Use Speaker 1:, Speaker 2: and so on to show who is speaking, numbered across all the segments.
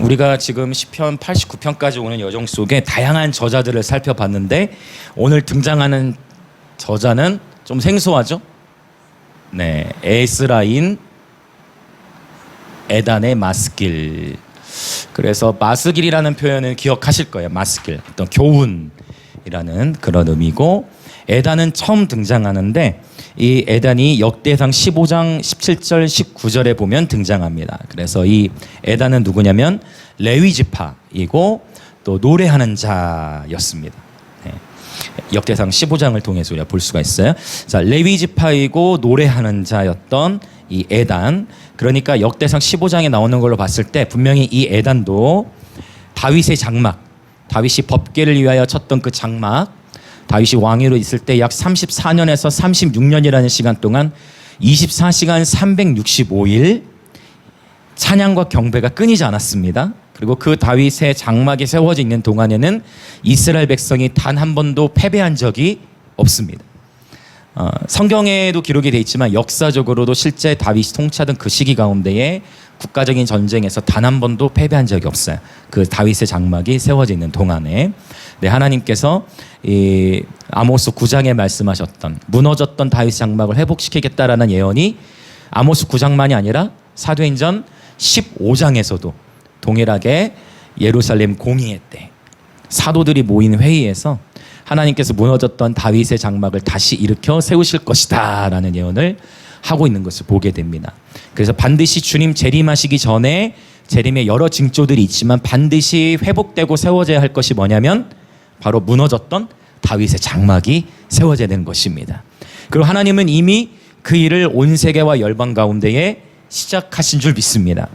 Speaker 1: 우리가 지금 시편 89편까지 오는 여정 속에 다양한 저자들을 살펴봤는데 오늘 등장하는 저자는 좀 생소하죠? 네, 에스라인 에단의 마스길. 그래서 마스길이라는 표현은 기억하실 거예요. 마스길, 어떤 교훈이라는 그런 의미고, 에단은 처음 등장하는데 이 에단이 역대상 15장 17절 19절에 보면 등장합니다. 그래서 이 에단은 누구냐면 레위 지파이고 또 노래하는 자였습니다. 네. 역대상 15장을 통해서 우리가 볼 수가 있어요. 자, 레위 지파이고 노래하는 자였던 이 에단, 그러니까 역대상 15장에 나오는 걸로 봤을 때 분명히 이 에단도 다윗의 장막, 다윗이 법궤를 위하여 쳤던 그 장막, 다윗이 왕위로 있을 때 약 34년에서 36년이라는 시간 동안 24시간 365일 찬양과 경배가 끊이지 않았습니다. 그리고 그 다윗의 장막이 세워져 있는 동안에는 이스라엘 백성이 단 한 번도 패배한 적이 없습니다. 성경에도 기록이 되어 있지만 역사적으로도 실제 다윗이 통치하던 그 시기 가운데에 국가적인 전쟁에서 단 한 번도 패배한 적이 없어요. 그 다윗의 장막이 세워져 있는 동안에. 네, 하나님께서 이 아모스 9장에 말씀하셨던 무너졌던 다윗 장막을 회복시키겠다라는 예언이 아모스 9장만이 아니라 사도행전 15장에서도 동일하게 예루살렘 공의회 때 사도들이 모인 회의에서 하나님께서 무너졌던 다윗의 장막을 다시 일으켜 세우실 것이다 라는 예언을 하고 있는 것을 보게 됩니다. 그래서 반드시 주님 재림하시기 전에 재림의 여러 징조들이 있지만 반드시 회복되고 세워져야 할 것이 뭐냐면 바로 무너졌던 다윗의 장막이 세워져야 되는 것입니다. 그리고 하나님은 이미 그 일을 온 세계와 열방 가운데에 시작하신 줄 믿습니다.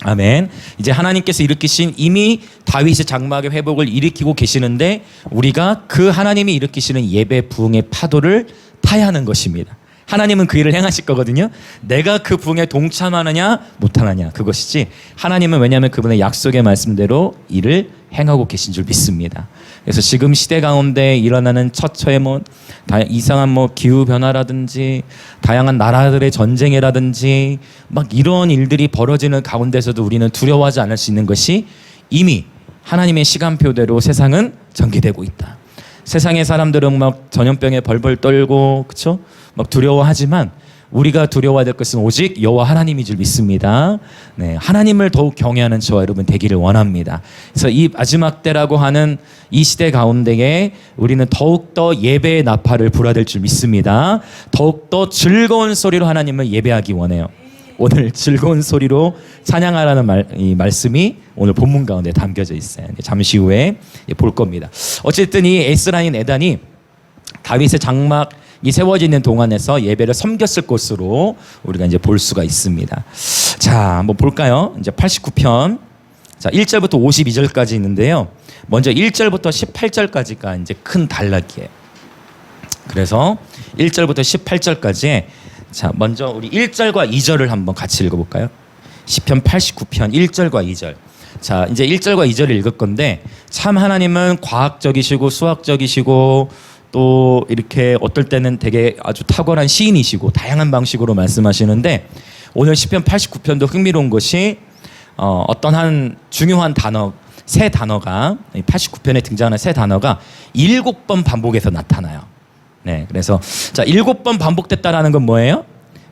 Speaker 1: 아멘. 이제 하나님께서 일으키신 이미 다윗의 장막의 회복을 일으키고 계시는데 우리가 그 하나님이 일으키시는 예배 부흥의 파도를 타야 하는 것입니다. 하나님은 그 일을 행하실 거거든요. 내가 그 부흥에 동참하느냐 못하느냐 그것이지, 하나님은 왜냐하면 그분의 약속의 말씀대로 일을 행하고 계신 줄 믿습니다. 그래서 지금 시대 가운데 일어나는 처처의 이상한 기후 변화라든지 다양한 나라들의 전쟁이라든지 막 이런 일들이 벌어지는 가운데서도 우리는 두려워하지 않을 수 있는 것이 이미 하나님의 시간표대로 세상은 전개되고 있다. 세상의 사람들은 막 전염병에 벌벌 떨고 그렇죠? 막 두려워하지만 우리가 두려워해야 될 것은 오직 여호와 하나님인 줄 믿습니다. 네, 하나님을 더욱 경외하는 저와 여러분 되기를 원합니다. 그래서 이 마지막 때라고 하는 이 시대 가운데에 우리는 더욱더 예배의 나팔을 불어야 될 줄 믿습니다. 더욱더 즐거운 소리로 하나님을 예배하기 원해요. 오늘 즐거운 소리로 찬양하라는 이 말씀이 오늘 본문 가운데 담겨져 있어요. 잠시 후에 볼 겁니다. 어쨌든 이 에스라인 에단이 다윗의 장막이 세워져 있는 동안에서 예배를 섬겼을 것으로 우리가 이제 볼 수가 있습니다. 자, 한번 볼까요? 이제 89편. 자, 1절부터 52절까지 있는데요. 먼저 1절부터 18절까지가 이제 큰 단락이에요. 그래서 1절부터 18절까지 자, 먼저 우리 1절과 2절을 한번 같이 읽어볼까요? 시편 89편 1절과 2절. 자, 이제 1절과 2절을 읽을 건데 참 하나님은 과학적이시고 수학적이시고 또 이렇게 어떨 때는 되게 아주 탁월한 시인이시고 다양한 방식으로 말씀하시는데 오늘 시편 89편도 흥미로운 것이 어떤 한 중요한 단어, 새 단어가 89편에 등장하는 새 단어가 7번 반복해서 나타나요. 네, 그래서 자, 7번 반복됐다라는 건 뭐예요?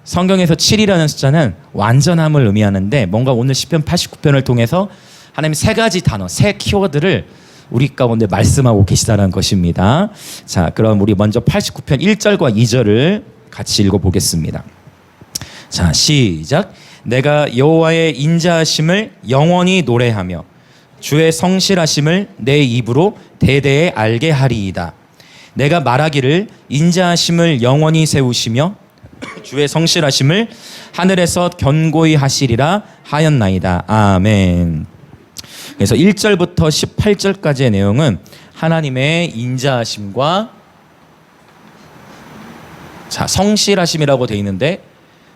Speaker 1: 성경에서 7이라는 숫자는 완전함을 의미하는데 뭔가 오늘 시편 89편을 통해서 하나님 세 가지 단어, 세 키워드를 우리 가운데 말씀하고 계시다는 것입니다. 자, 그럼 우리 먼저 89편 1절과 2절을 같이 읽어보겠습니다. 자, 시작. 내가 여호와의 인자하심을 영원히 노래하며 주의 성실하심을 내 입으로 대대에 알게 하리이다. 내가 말하기를 인자하심을 영원히 세우시며 주의 성실하심을 하늘에서 견고히 하시리라 하였나이다. 아멘. 그래서 1절부터 18절까지의 내용은 하나님의 인자하심과 자, 성실하심이라고 되어 있는데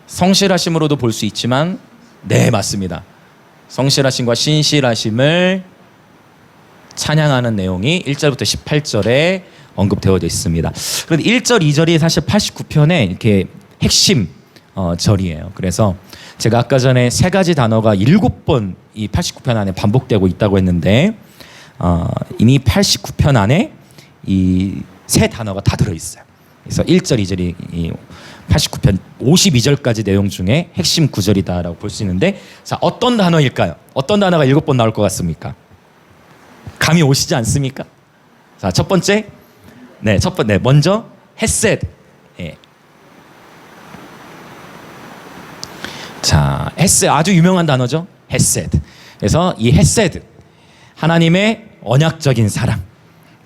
Speaker 1: 성실하심으로도 볼 수 있지만 네, 맞습니다. 성실하심과 신실하심을 찬양하는 내용이 1절부터 18절에 언급되어져 있습니다. 그런데 1절, 2절이 사실 89편의 이렇게 핵심 절이에요. 그래서 제가 아까 전에 세 가지 단어가 7번 이 89편 안에 반복되고 있다고 했는데 이미 89편 안에 이 세 단어가 다 들어있어요. 그래서 1절, 2절이 이 89편 52절까지 내용 중에 핵심 구절이다라고 볼 수 있는데, 자, 어떤 단어일까요? 어떤 단어가 7번 나올 것 같습니까? 감이 오시지 않습니까? 자, 첫 번째, 먼저 헤세드. 예. 자, 헤세드 아주 유명한 단어죠. 헤세드. 그래서 이 헤세드, 하나님의 언약적인 사랑,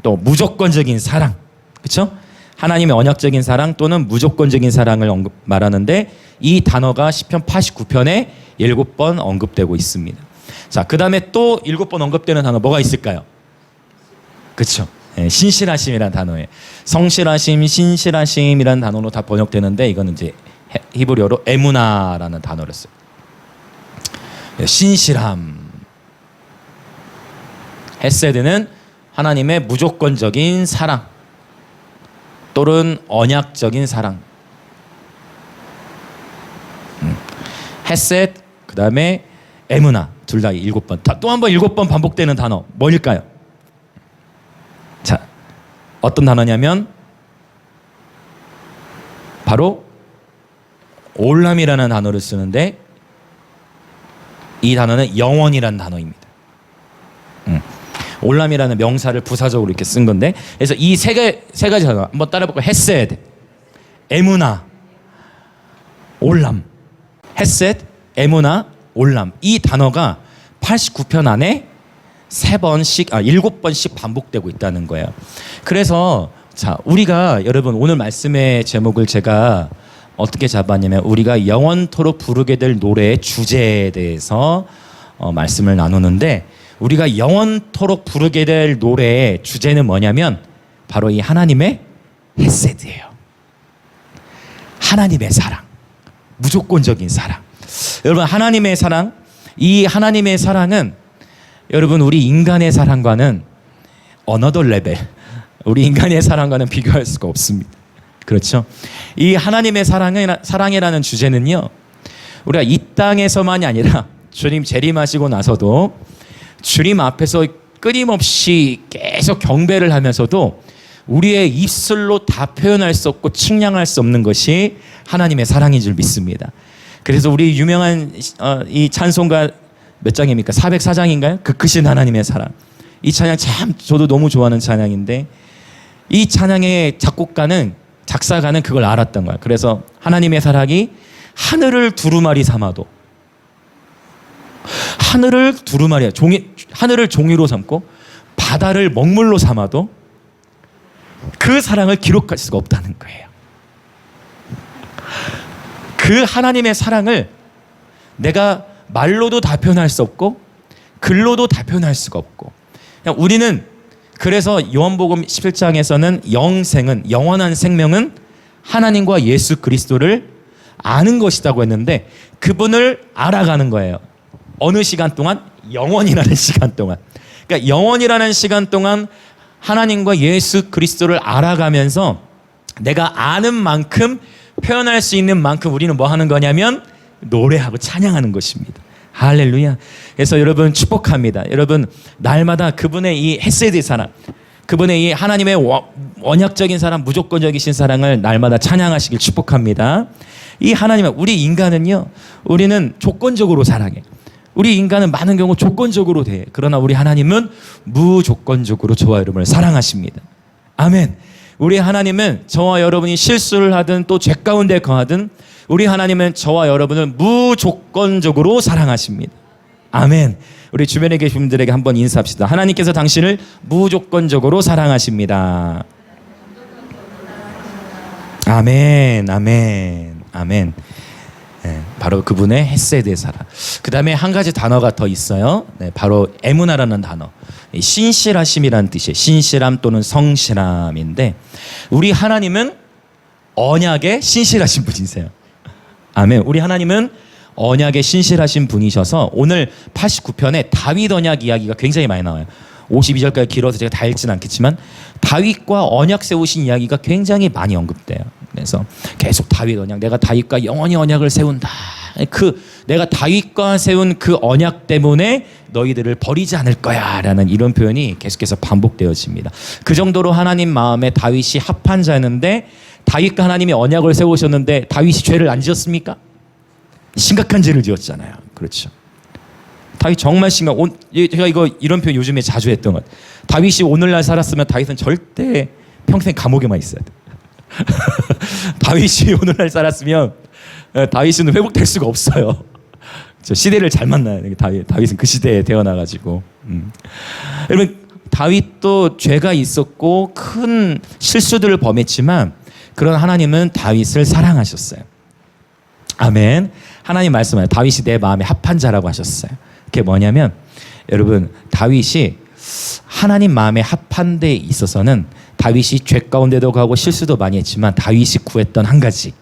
Speaker 1: 또 무조건적인 사랑, 그렇죠? 하나님의 언약적인 사랑 또는 무조건적인 사랑을 말하는데, 이 단어가 시편 89편에 7번 언급되고 있습니다. 자, 그 다음에 또 7번 언급되는 단어 뭐가 있을까요? 그렇죠. 네, 신실하심이라는 단어에 성실하심, 신실하심이라는 단어로 다 번역되는데, 이거는 이제 히브리어로 에무나라는 단어를 써요. 신실함. 헤세드는 하나님의 무조건적인 사랑 또는 언약적인 사랑. 헤셋, 그 다음에 에무나, 둘 다 7번. 또 한 번 7번 반복되는 단어 뭘까요? 자, 어떤 단어냐면 바로 올람이라는 단어를 쓰는데, 이 단어는 영원이라는 단어입니다. 올람이라는 명사를 부사적으로 이렇게 쓴 건데, 그래서 이 세 가지 단어 한번 따라해볼까요? 헤세드, 에무나, 올람. 헤세드, 에무나, 올람. 이 단어가 89편 안에 7번씩 반복되고 있다는 거예요. 그래서 자, 우리가 여러분 오늘 말씀의 제목을 제가 어떻게 잡았냐면, 우리가 영원토록 부르게 될 노래의 주제에 대해서 말씀을 나누는데, 우리가 영원토록 부르게 될 노래의 주제는 뭐냐면 바로 이 하나님의 헤세드예요. 하나님의 사랑, 무조건적인 사랑. 여러분, 하나님의 사랑, 이 하나님의 사랑은 여러분 우리 인간의 사랑과는 another level, 우리 인간의 사랑과는 비교할 수가 없습니다. 그렇죠? 이 하나님의 사랑이라는 주제는요, 우리가 이 땅에서만이 아니라 주님 재림하시고 나서도 주님 앞에서 끊임없이 계속 경배를 하면서도 우리의 입술로 다 표현할 수 없고 측량할 수 없는 것이 하나님의 사랑인 줄 믿습니다. 그래서 우리 유명한 이 찬송가 몇 장입니까? 404장인가요? 그 크신 하나님의 사랑. 이 찬양 참 저도 너무 좋아하는 찬양인데, 이 찬양의 작사가는 그걸 알았던 거야. 그래서 하나님의 사랑이 하늘을 두루마리 삼아도, 하늘을 종이로 삼고 바다를 먹물로 삼아도 그 사랑을 기록할 수가 없다는 거예요. 그 하나님의 사랑을 내가 말로도 다 표현할 수 없고 글로도 다 표현할 수가 없고, 그냥 우리는 그래서 요한복음 17장에서는 영원한 생명은 하나님과 예수 그리스도를 아는 것이라고 했는데, 그분을 알아가는 거예요. 어느 시간 동안? 영원이라는 시간 동안. 그러니까 영원이라는 시간 동안 하나님과 예수 그리스도를 알아가면서 내가 아는 만큼, 표현할 수 있는 만큼 우리는 뭐 하는 거냐면 노래하고 찬양하는 것입니다. 할렐루야. 그래서 여러분 축복합니다. 여러분 날마다 그분의 이 헤세드의 사랑, 그분의 이 하나님의 언약적인 사랑, 무조건적이신 사랑을 날마다 찬양하시길 축복합니다. 이 하나님은, 우리 인간은요, 우리는 조건적으로 사랑해. 우리 인간은 많은 경우 조건적으로 돼. 그러나 우리 하나님은 무조건적으로 저와 여러분을 사랑하십니다. 아멘. 우리 하나님은 저와 여러분이 실수를 하든 또 죄 가운데 거하든 우리 하나님은 저와 여러분을 무조건적으로 사랑하십니다. 아멘. 우리 주변에 계신 분들에게 한번 인사합시다. 하나님께서 당신을 무조건적으로 사랑하십니다. 아멘, 아멘, 아멘. 네, 바로 그분의 헤세드의 사랑. 그 다음에 한 가지 단어가 더 있어요. 네, 바로 에무나라는 단어. 신실하심이라는 뜻이에요. 신실함 또는 성실함인데, 우리 하나님은 언약에 신실하신 분이세요. 아멘. 우리 하나님은 언약에 신실하신 분이셔서 오늘 89편에 다윗 언약 이야기가 굉장히 많이 나와요. 52절까지 길어서 제가 다 읽지는 않겠지만 다윗과 언약 세우신 이야기가 굉장히 많이 언급돼요. 그래서 계속 다윗 언약, 내가 다윗과 영원히 언약을 세운다. 내가 다윗과 세운 그 언약 때문에 너희들을 버리지 않을 거야라는 이런 표현이 계속해서 반복되어집니다. 그 정도로 하나님 마음에 다윗이 합한 자였는데, 다윗과 하나님이 언약을 세우셨는데 다윗이 죄를 안 지었습니까? 심각한 죄를 지었잖아요. 그렇죠. 다윗 정말 제가 이런 표현 요즘에 자주 했던 것 같아요. 다윗이 오늘날 살았으면 다윗은 절대 평생 감옥에만 있어야 돼. 다윗이 오늘날 살았으면 다윗은 회복될 수가 없어요. 시대를 잘 만나야 돼. 다윗은 그 시대에 태어나가지고. 여러분, 다윗도 죄가 있었고 큰 실수들을 범했지만, 그런 하나님은 다윗을 사랑하셨어요. 아멘. 하나님 말씀하세요. 다윗이 내 마음에 합한 자라고 하셨어요. 그게 뭐냐면, 여러분, 다윗이 하나님 마음에 합한 데 있어서는, 다윗이 죄 가운데도 가고 실수도 많이 했지만 다윗이 구했던 한 가지,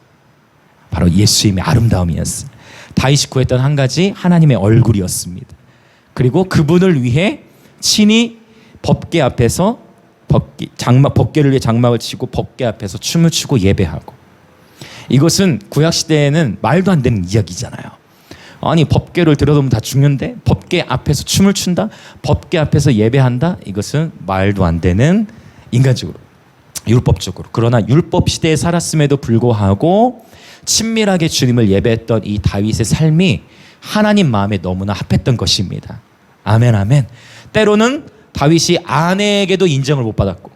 Speaker 1: 바로 예수님의 아름다움이었어요. 다윗이 구했던 한 가지, 하나님의 얼굴이었습니다. 그리고 그분을 위해 친히 법궤 앞에서 법궤를 위해 장막을 치고 법궤 앞에서 춤을 추고 예배하고. 이것은 구약 시대에는 말도 안 되는 이야기잖아요. 아니, 법궤를 들여다보면 다 죽는데 법궤 앞에서 춤을 춘다? 법궤 앞에서 예배한다? 이것은 말도 안 되는, 인간적으로, 율법적으로. 그러나 율법 시대에 살았음에도 불구하고 친밀하게 주님을 예배했던 이 다윗의 삶이 하나님 마음에 너무나 합했던 것입니다. 아멘, 아멘. 때로는 다윗이 아내에게도 인정을 못 받았고,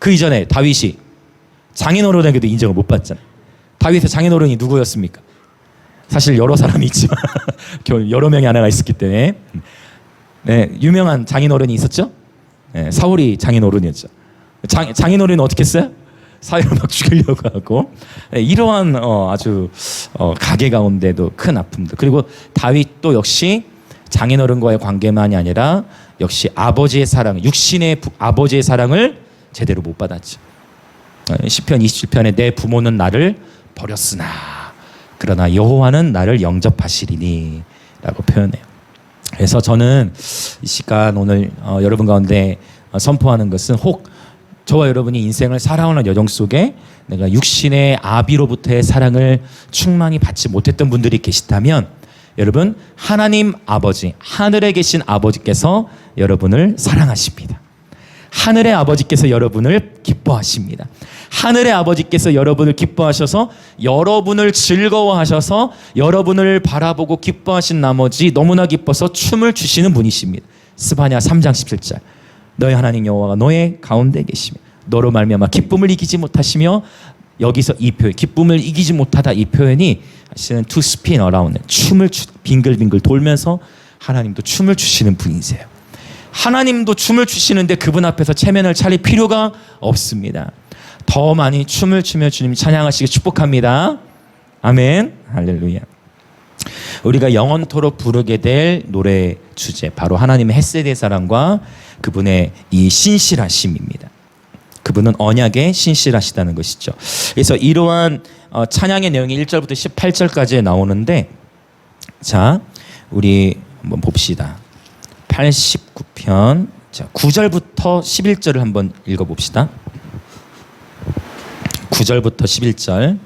Speaker 1: 그 이전에 다윗이 장인어른에게도 인정을 못 받잖아요. 다윗의 장인어른이 누구였습니까? 사실 여러 사람이 있지만 여러 명의 아내가 있었기 때문에, 네, 유명한 장인어른이 있었죠. 네, 사울이 장인어른이었죠. 장인어른은 어떻게 했어요? 사울을 막 죽이려고 하고. 네, 이러한 아주 가계 가운데도 큰 아픔들. 그리고 다윗도 역시 장인어른과의 관계만이 아니라 역시 아버지의 사랑, 육신의 아버지의 사랑을 제대로 못 받았죠. 시편 27편에 내 부모는 나를 버렸으나 그러나 여호와는 나를 영접하시리니 라고 표현해요. 그래서 저는 이 시간 오늘 여러분 가운데 선포하는 것은, 혹 저와 여러분이 인생을 살아오는 여정 속에 내가 육신의 아비로부터의 사랑을 충만히 받지 못했던 분들이 계시다면, 여러분, 하나님 아버지, 하늘에 계신 아버지께서 여러분을 사랑하십니다. 하늘의 아버지께서 여러분을 기뻐하십니다. 하늘의 아버지께서 여러분을 기뻐하셔서, 여러분을 즐거워하셔서, 여러분을 바라보고 기뻐하신 나머지 너무나 기뻐서 춤을 추시는 분이십니다. 스바냐 3장 17절. 너의 하나님 여호와가 너의 가운데 계시며 너로 말미암아 기쁨을 이기지 못하시며, 여기서 이 표현, 기쁨을 이기지 못하다, 이 표현이 사실은 to spin around, 춤을 빙글빙글 돌면서 하나님도 춤을 추시는 분이세요. 하나님도 춤을 추시는데 그분 앞에서 체면을 차릴 필요가 없습니다. 더 많이 춤을 추며 주님 찬양하시기 축복합니다. 아멘. 할렐루야. 우리가 영원토록 부르게 될 노래 주제, 바로 하나님의 헷세대 사랑과 그분의 이 신실하심입니다. 그분은 언약에 신실하시다는 것이죠. 그래서 이러한 찬양의 내용이 1절부터 18절까지 나오는데, 자, 우리 한번 봅시다. 89편, 자, 9절부터 11절을 한번 읽어봅시다. 9절부터 11절.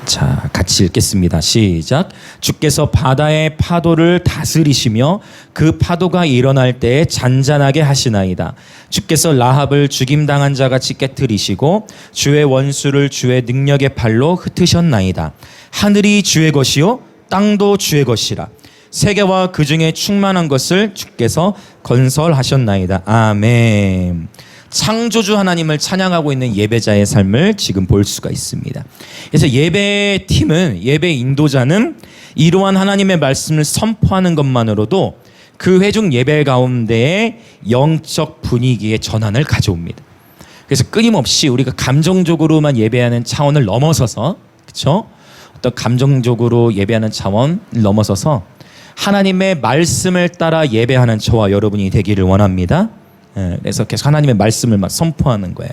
Speaker 1: 자, 같이 읽겠습니다. 시작. 주께서 바다의 파도를 다스리시며 그 파도가 일어날 때에 잔잔하게 하시나이다. 주께서 라합을 죽임당한 자같이 깨트리시고 주의 원수를 주의 능력의 팔로 흩으셨나이다. 하늘이 주의 것이요 땅도 주의 것이라. 세계와 그 중에 충만한 것을 주께서 건설하셨나이다. 아멘. 창조주 하나님을 찬양하고 있는 예배자의 삶을 지금 볼 수가 있습니다. 그래서 예배팀은, 예배 인도자는 이러한 하나님의 말씀을 선포하는 것만으로도 그 회중 예배 가운데의 영적 분위기의 전환을 가져옵니다. 그래서 끊임없이 우리가 감정적으로만 예배하는 차원을 넘어서서, 그렇죠? 어떤 감정적으로 예배하는 차원을 넘어서서 하나님의 말씀을 따라 예배하는 저와 여러분이 되기를 원합니다. 그래서 계속 하나님의 말씀을 막 선포하는 거예요.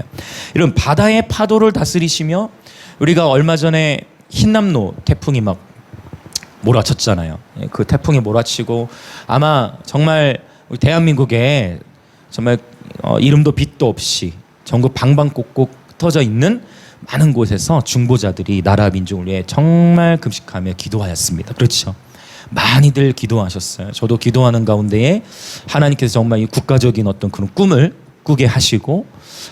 Speaker 1: 이런 바다의 파도를 다스리시며, 우리가 얼마 전에 흰남노 태풍이 막 몰아쳤잖아요. 그 태풍이 몰아치고 아마 정말 우리 대한민국에 정말 이름도 빛도 없이 전국 방방곡곡 흩어져 있는 많은 곳에서 중보자들이 나라 민족을 위해 정말 금식하며 기도하였습니다. 그렇죠. 많이들 기도하셨어요. 저도 기도하는 가운데에 하나님께서 정말 이 국가적인 어떤 그런 꿈을 꾸게 하시고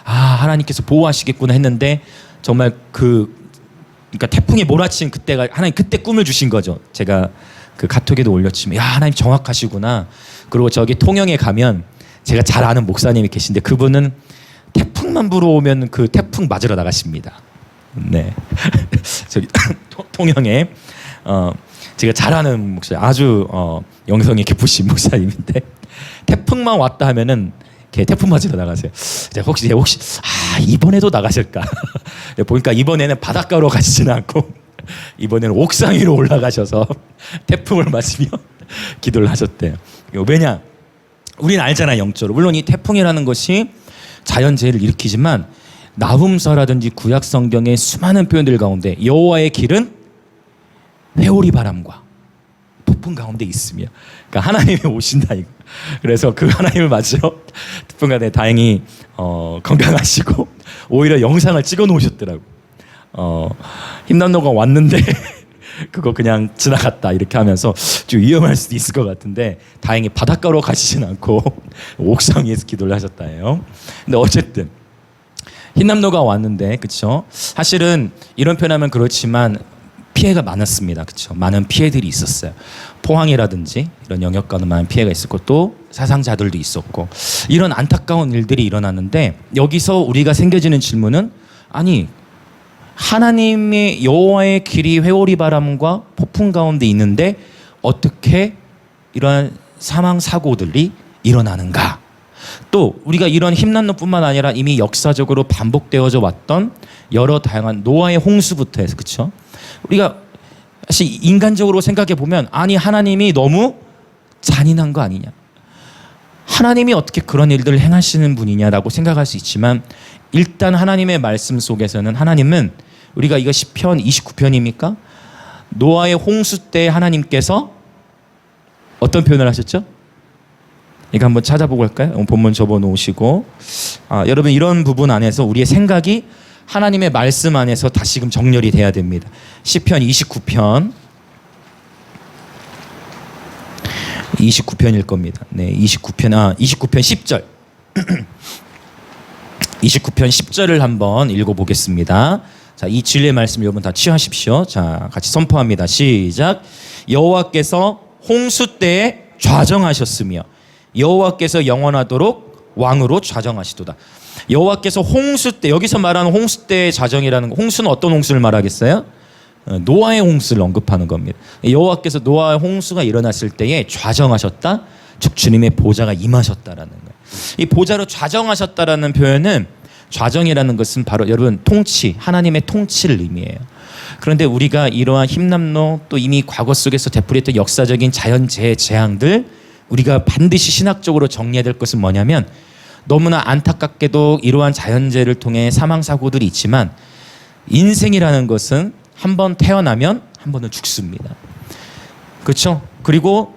Speaker 1: 하나님께서 보호하시겠구나 했는데 정말 그러니까 태풍이 몰아친 그때가 하나님 그때 꿈을 주신 거죠. 제가 그 카톡에도 올렸지만 하나님 정확하시구나. 그리고 저기 통영에 가면 제가 잘 아는 목사님이 계신데 그분은 태풍만 불어오면 그 태풍 맞으러 나가십니다. 네. 저기 통영에 제가 잘 아는 목사님 아주 영성이 깊으신 목사님인데 태풍만 왔다 하면은 태풍 맞으러 나가세요. 혹시 이번에도 나가실까? 보니까 이번에는 바닷가로 가시지는 않고 이번에는 옥상 위로 올라가셔서 태풍을 맞으며 기도를 하셨대요. 왜냐? 우리는 알잖아요, 영적으로. 물론 이 태풍이라는 것이 자연재해를 일으키지만 나훔서라든지 구약 성경의 수많은 표현들 가운데 여호와의 길은 회오리 바람과 폭풍 가운데 있으며, 그러니까 하나님이 오신다 이거. 그래서 그 하나님을 맞으러 태풍가에 다행히 건강하시고 오히려 영상을 찍어 놓으셨더라고. 힘남로가 왔는데 그거 그냥 지나갔다 이렇게 하면서 좀 위험할 수도 있을 것 같은데 다행히 바닷가로 가시진 않고 옥상 위에서 기도를 하셨다예요. 근데 어쨌든 흰남노가 왔는데, 그렇죠? 사실은 이런 표현하면 그렇지만 피해가 많았습니다. 그렇죠? 많은 피해들이 있었어요. 포항이라든지 이런 영역과는 많은 피해가 있었고 또 사상자들도 있었고 이런 안타까운 일들이 일어났는데 여기서 우리가 생겨지는 질문은 아니 하나님의 여호와의 길이 회오리 바람과 폭풍 가운데 있는데 어떻게 이러한 사망 사고들이 일어나는가? 또 우리가 이런 힘난노뿐만 아니라 이미 역사적으로 반복되어져 왔던 여러 다양한 노아의 홍수부터 해서, 그렇죠? 우리가 사실 인간적으로 생각해 보면 아니 하나님이 너무 잔인한 거 아니냐? 하나님이 어떻게 그런 일들을 행하시는 분이냐라고 생각할 수 있지만 일단 하나님의 말씀 속에서는 하나님은 우리가 이거 시편 29편입니까? 노아의 홍수 때 하나님께서 어떤 표현을 하셨죠? 이거 한번 찾아보고 할까요? 본문 접어 놓으시고 여러분 이런 부분 안에서 우리의 생각이 하나님의 말씀 안에서 다시금 정렬이 돼야 됩니다. 시편 29편 29편일 겁니다. 네, 29편 10절 29편 10절을 한번 읽어보겠습니다. 자, 이 진리의 말씀 여러분 다 취하십시오. 자, 같이 선포합니다. 시작. 여호와께서 홍수 때에 좌정하셨으며 여호와께서 영원하도록 왕으로 좌정하시도다. 여호와께서 홍수 때, 여기서 말하는 홍수 때의 좌정이라는 거, 홍수는 어떤 홍수를 말하겠어요? 노아의 홍수를 언급하는 겁니다. 여호와께서 노아의 홍수가 일어났을 때에 좌정하셨다, 즉 주님의 보좌가 임하셨다라는 거예요. 이 보좌로 좌정하셨다라는 표현은, 좌정이라는 것은 바로 여러분 통치, 하나님의 통치를 의미해요. 그런데 우리가 이러한 힘남로 또 이미 과거 속에서 되풀이했던 역사적인 자연재해 재앙들, 우리가 반드시 신학적으로 정리해야 될 것은 뭐냐면, 너무나 안타깝게도 이러한 자연재해를 통해 사망사고들이 있지만 인생이라는 것은 한 번 태어나면 한 번은 죽습니다. 그렇죠? 그리고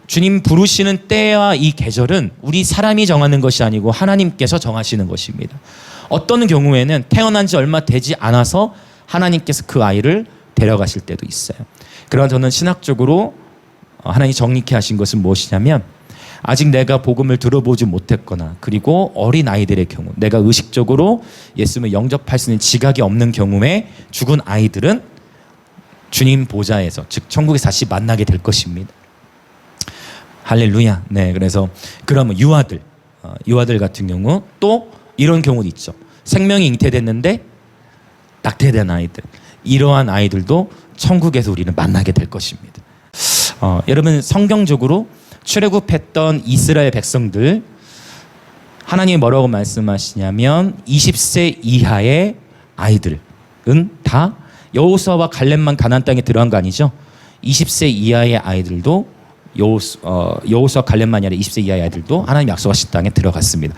Speaker 1: 주님 부르시는 때와 이 계절은 우리 사람이 정하는 것이 아니고 하나님께서 정하시는 것입니다. 어떤 경우에는 태어난 지 얼마 되지 않아서 하나님께서 그 아이를 데려가실 때도 있어요. 그러나 저는 신학적으로 하나님이 정립케 하신 것은 무엇이냐면, 아직 내가 복음을 들어보지 못했거나 그리고 어린 아이들의 경우, 내가 의식적으로 예수님을 영접할 수 있는 지각이 없는 경우에 죽은 아이들은 주님 보좌에서, 즉 천국에서 다시 만나게 될 것입니다. 할렐루야. 네, 그래서 그러면 유아들 같은 경우 또 이런 경우도 있죠. 생명이 잉태됐는데 낙태된 아이들, 이러한 아이들도 천국에서 우리는 만나게 될 것입니다. 여러분 성경적으로 출애굽했던 이스라엘 백성들, 하나님이 뭐라고 말씀하시냐면 20세 이하의 아이들은 다, 여호수아와 갈렙만 가나안 땅에 들어간 거 아니죠? 20세 이하의 아이들도 여호수아 갈렙만이 아니라 20세 이하의 아이들도 하나님 약속하신 땅에 들어갔습니다.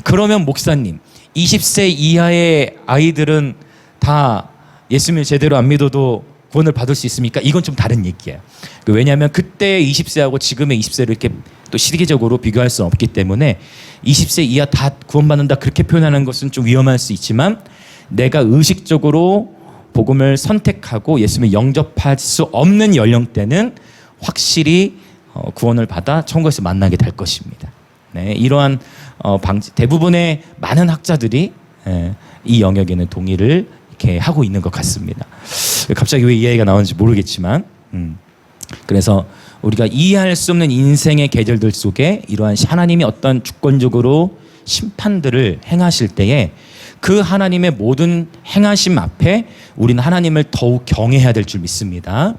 Speaker 1: 그러면 목사님, 20세 이하의 아이들은 다 예수님을 제대로 안 믿어도 구원을 받을 수 있습니까? 이건 좀 다른 얘기예요. 왜냐하면 그때의 20세하고 지금의 20세를 이렇게 또 시기적으로 비교할 수는 없기 때문에 20세 이하 다 구원받는다 그렇게 표현하는 것은 좀 위험할 수 있지만 내가 의식적으로 복음을 선택하고 예수님을 영접할 수 없는 연령대는 확실히 구원을 받아 천국에서 만나게 될 것입니다. 네, 이러한 대부분의 많은 학자들이 이 영역에는 동의를 이렇게 하고 있는 것 같습니다. 갑자기 왜 이 이야기가 나오는지 모르겠지만, 그래서 우리가 이해할 수 없는 인생의 계절들 속에 이러한 하나님이 어떤 주권적으로 심판들을 행하실 때에 그 하나님의 모든 행하심 앞에 우리는 하나님을 더욱 경외해야 될 줄 믿습니다.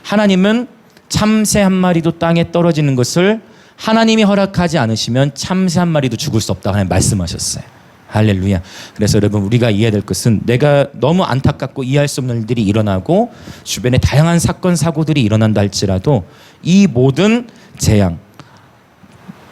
Speaker 1: 하나님은 참새 한 마리도 땅에 떨어지는 것을 하나님이 허락하지 않으시면 참새 한 마리도 죽을 수 없다고 말씀하셨어요. 할렐루야. 그래서 여러분, 우리가 이해해야 될 것은 내가 너무 안타깝고 이해할 수 없는 일들이 일어나고 주변에 다양한 사건 사고들이 일어난다 할지라도 이 모든 재앙,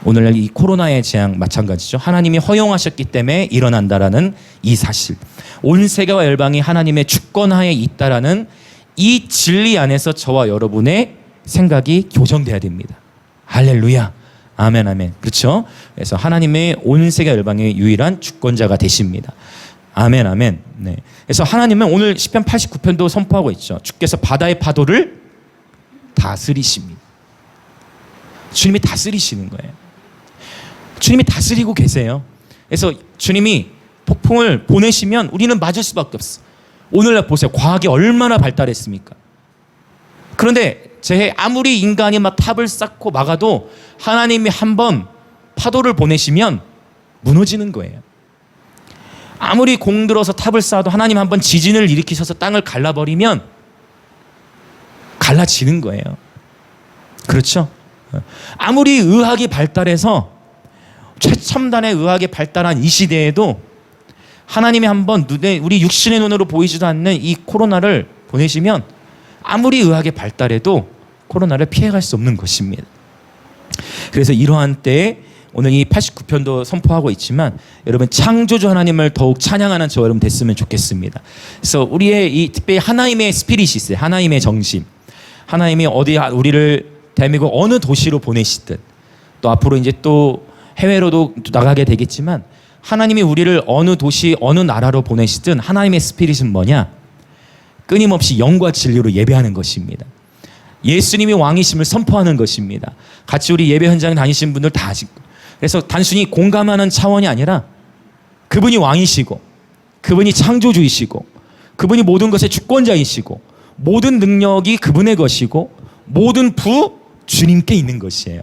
Speaker 1: 오늘날 이 코로나의 재앙 마찬가지죠. 하나님이 허용하셨기 때문에 일어난다라는 이 사실, 온 세계와 열방이 하나님의 주권하에 있다라는 이 진리 안에서 저와 여러분의 생각이 교정돼야 됩니다. 할렐루야. 아멘, 아멘. 그렇죠? 그래서 하나님의 온 세계 열방의 유일한 주권자가 되십니다. 아멘, 아멘. 네. 그래서 하나님은 오늘 시편 89편도 선포하고 있죠. 주께서 바다의 파도를 다스리십니다. 주님이 다스리시는 거예요. 주님이 다스리고 계세요. 그래서 주님이 폭풍을 보내시면 우리는 맞을 수밖에 없어. 오늘날 보세요. 과학이 얼마나 발달했습니까? 그런데 아무리 인간이 막 탑을 쌓고 막아도 하나님이 한번 파도를 보내시면 무너지는 거예요. 아무리 공들어서 탑을 쌓아도 하나님 한번 지진을 일으키셔서 땅을 갈라버리면 갈라지는 거예요. 그렇죠? 아무리 의학이 발달해서 최첨단의 의학이 발달한 이 시대에도 하나님이 한번 우리 육신의 눈으로 보이지도 않는 이 코로나를 보내시면 아무리 의학이 발달해도 코로나를 피해갈 수 없는 것입니다. 그래서 이러한 때에 오늘 이 89편도 선포하고 있지만 여러분, 창조주 하나님을 더욱 찬양하는 저 여러분 됐으면 좋겠습니다. 그래서 우리의 이 특별히 하나님의 스피릿이 있어요. 하나님의 정신. 하나님이 우리를 대한민국 어느 도시로 보내시든 또 앞으로 이제 또 해외로도 나가게 되겠지만 하나님이 우리를 어느 도시 어느 나라로 보내시든 하나님의 스피릿은 뭐냐? 끊임없이 영과 진리로 예배하는 것입니다. 예수님이 왕이심을 선포하는 것입니다. 같이 우리 예배 현장에 다니신 분들 다 아시고, 그래서 단순히 공감하는 차원이 아니라 그분이 왕이시고 그분이 창조주이시고 그분이 모든 것의 주권자이시고 모든 능력이 그분의 것이고 모든 부 주님께 있는 것이에요.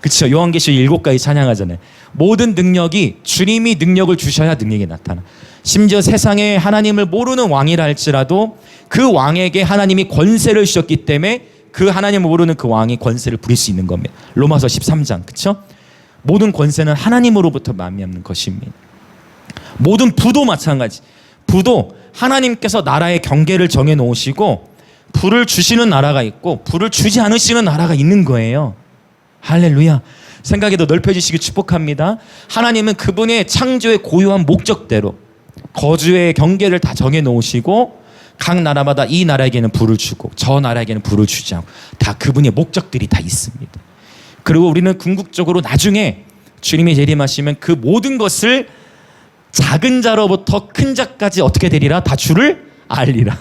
Speaker 1: 그렇죠? 요한계시록 7가지 찬양하잖아요. 모든 능력이 주님이 능력을 주셔야 능력이 나타나. 심지어 세상에 하나님을 모르는 왕이라 할지라도 그 왕에게 하나님이 권세를 주셨기 때문에 그 하나님을 모르는 그 왕이 권세를 부릴 수 있는 겁니다. 로마서 13장. 그렇죠? 모든 권세는 하나님으로부터 말미암는 것입니다. 모든 부도 마찬가지. 부도 하나님께서 나라의 경계를 정해 놓으시고 불을 주시는 나라가 있고 불을 주지 않으시는 나라가 있는 거예요. 할렐루야. 생각이 더 넓혀지시길 축복합니다. 하나님은 그분의 창조의 고유한 목적대로 거주의 경계를 다 정해 놓으시고 각 나라마다 이 나라에게는 불을 주고 저 나라에게는 불을 주지 않고 다 그분의 목적들이 다 있습니다. 그리고 우리는 궁극적으로 나중에 주님이 재림하시면 그 모든 것을 작은 자로부터 큰 자까지 어떻게 되리라? 다 주를 알리라.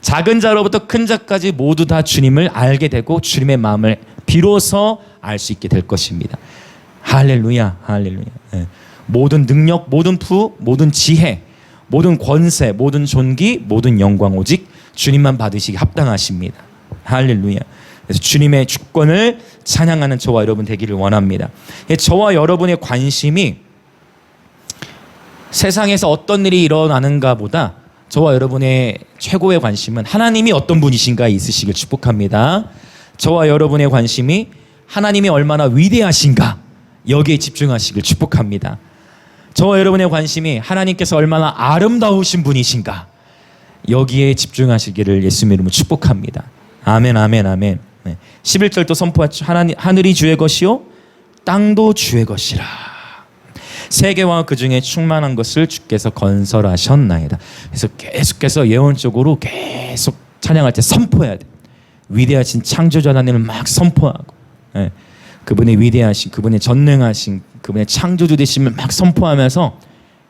Speaker 1: 작은 자로부터 큰 자까지 모두 다 주님을 알게 되고 주님의 마음을 비로소 알 수 있게 될 것입니다. 할렐루야, 할렐루야. 네. 모든 능력, 모든 부, 모든 지혜, 모든 권세, 모든 존귀, 모든 영광 오직 주님만 받으시기 합당하십니다. 할렐루야. 그래서 주님의 주권을 찬양하는 저와 여러분 되기를 원합니다. 저와 여러분의 관심이 세상에서 어떤 일이 일어나는가 보다 저와 여러분의 최고의 관심은 하나님이 어떤 분이신가에 있으시길 축복합니다. 저와 여러분의 관심이 하나님이 얼마나 위대하신가 여기에 집중하시길 축복합니다. 저와 여러분의 관심이 하나님께서 얼마나 아름다우신 분이신가 여기에 집중하시기를 예수님의 이름으로 축복합니다. 아멘, 아멘, 아멘. 11절도 선포하죠. 하늘이 주의 것이요 땅도 주의 것이라. 세계와 그 중에 충만한 것을 주께서 건설하셨나이다. 그래서 계속해서 예언적으로 계속 찬양할 때 선포해야 돼. 위대하신 창조자 하나님을 막 선포하고, 그분의 위대하신, 그분의 전능하신, 그분의 창조주 되심을 막 선포하면서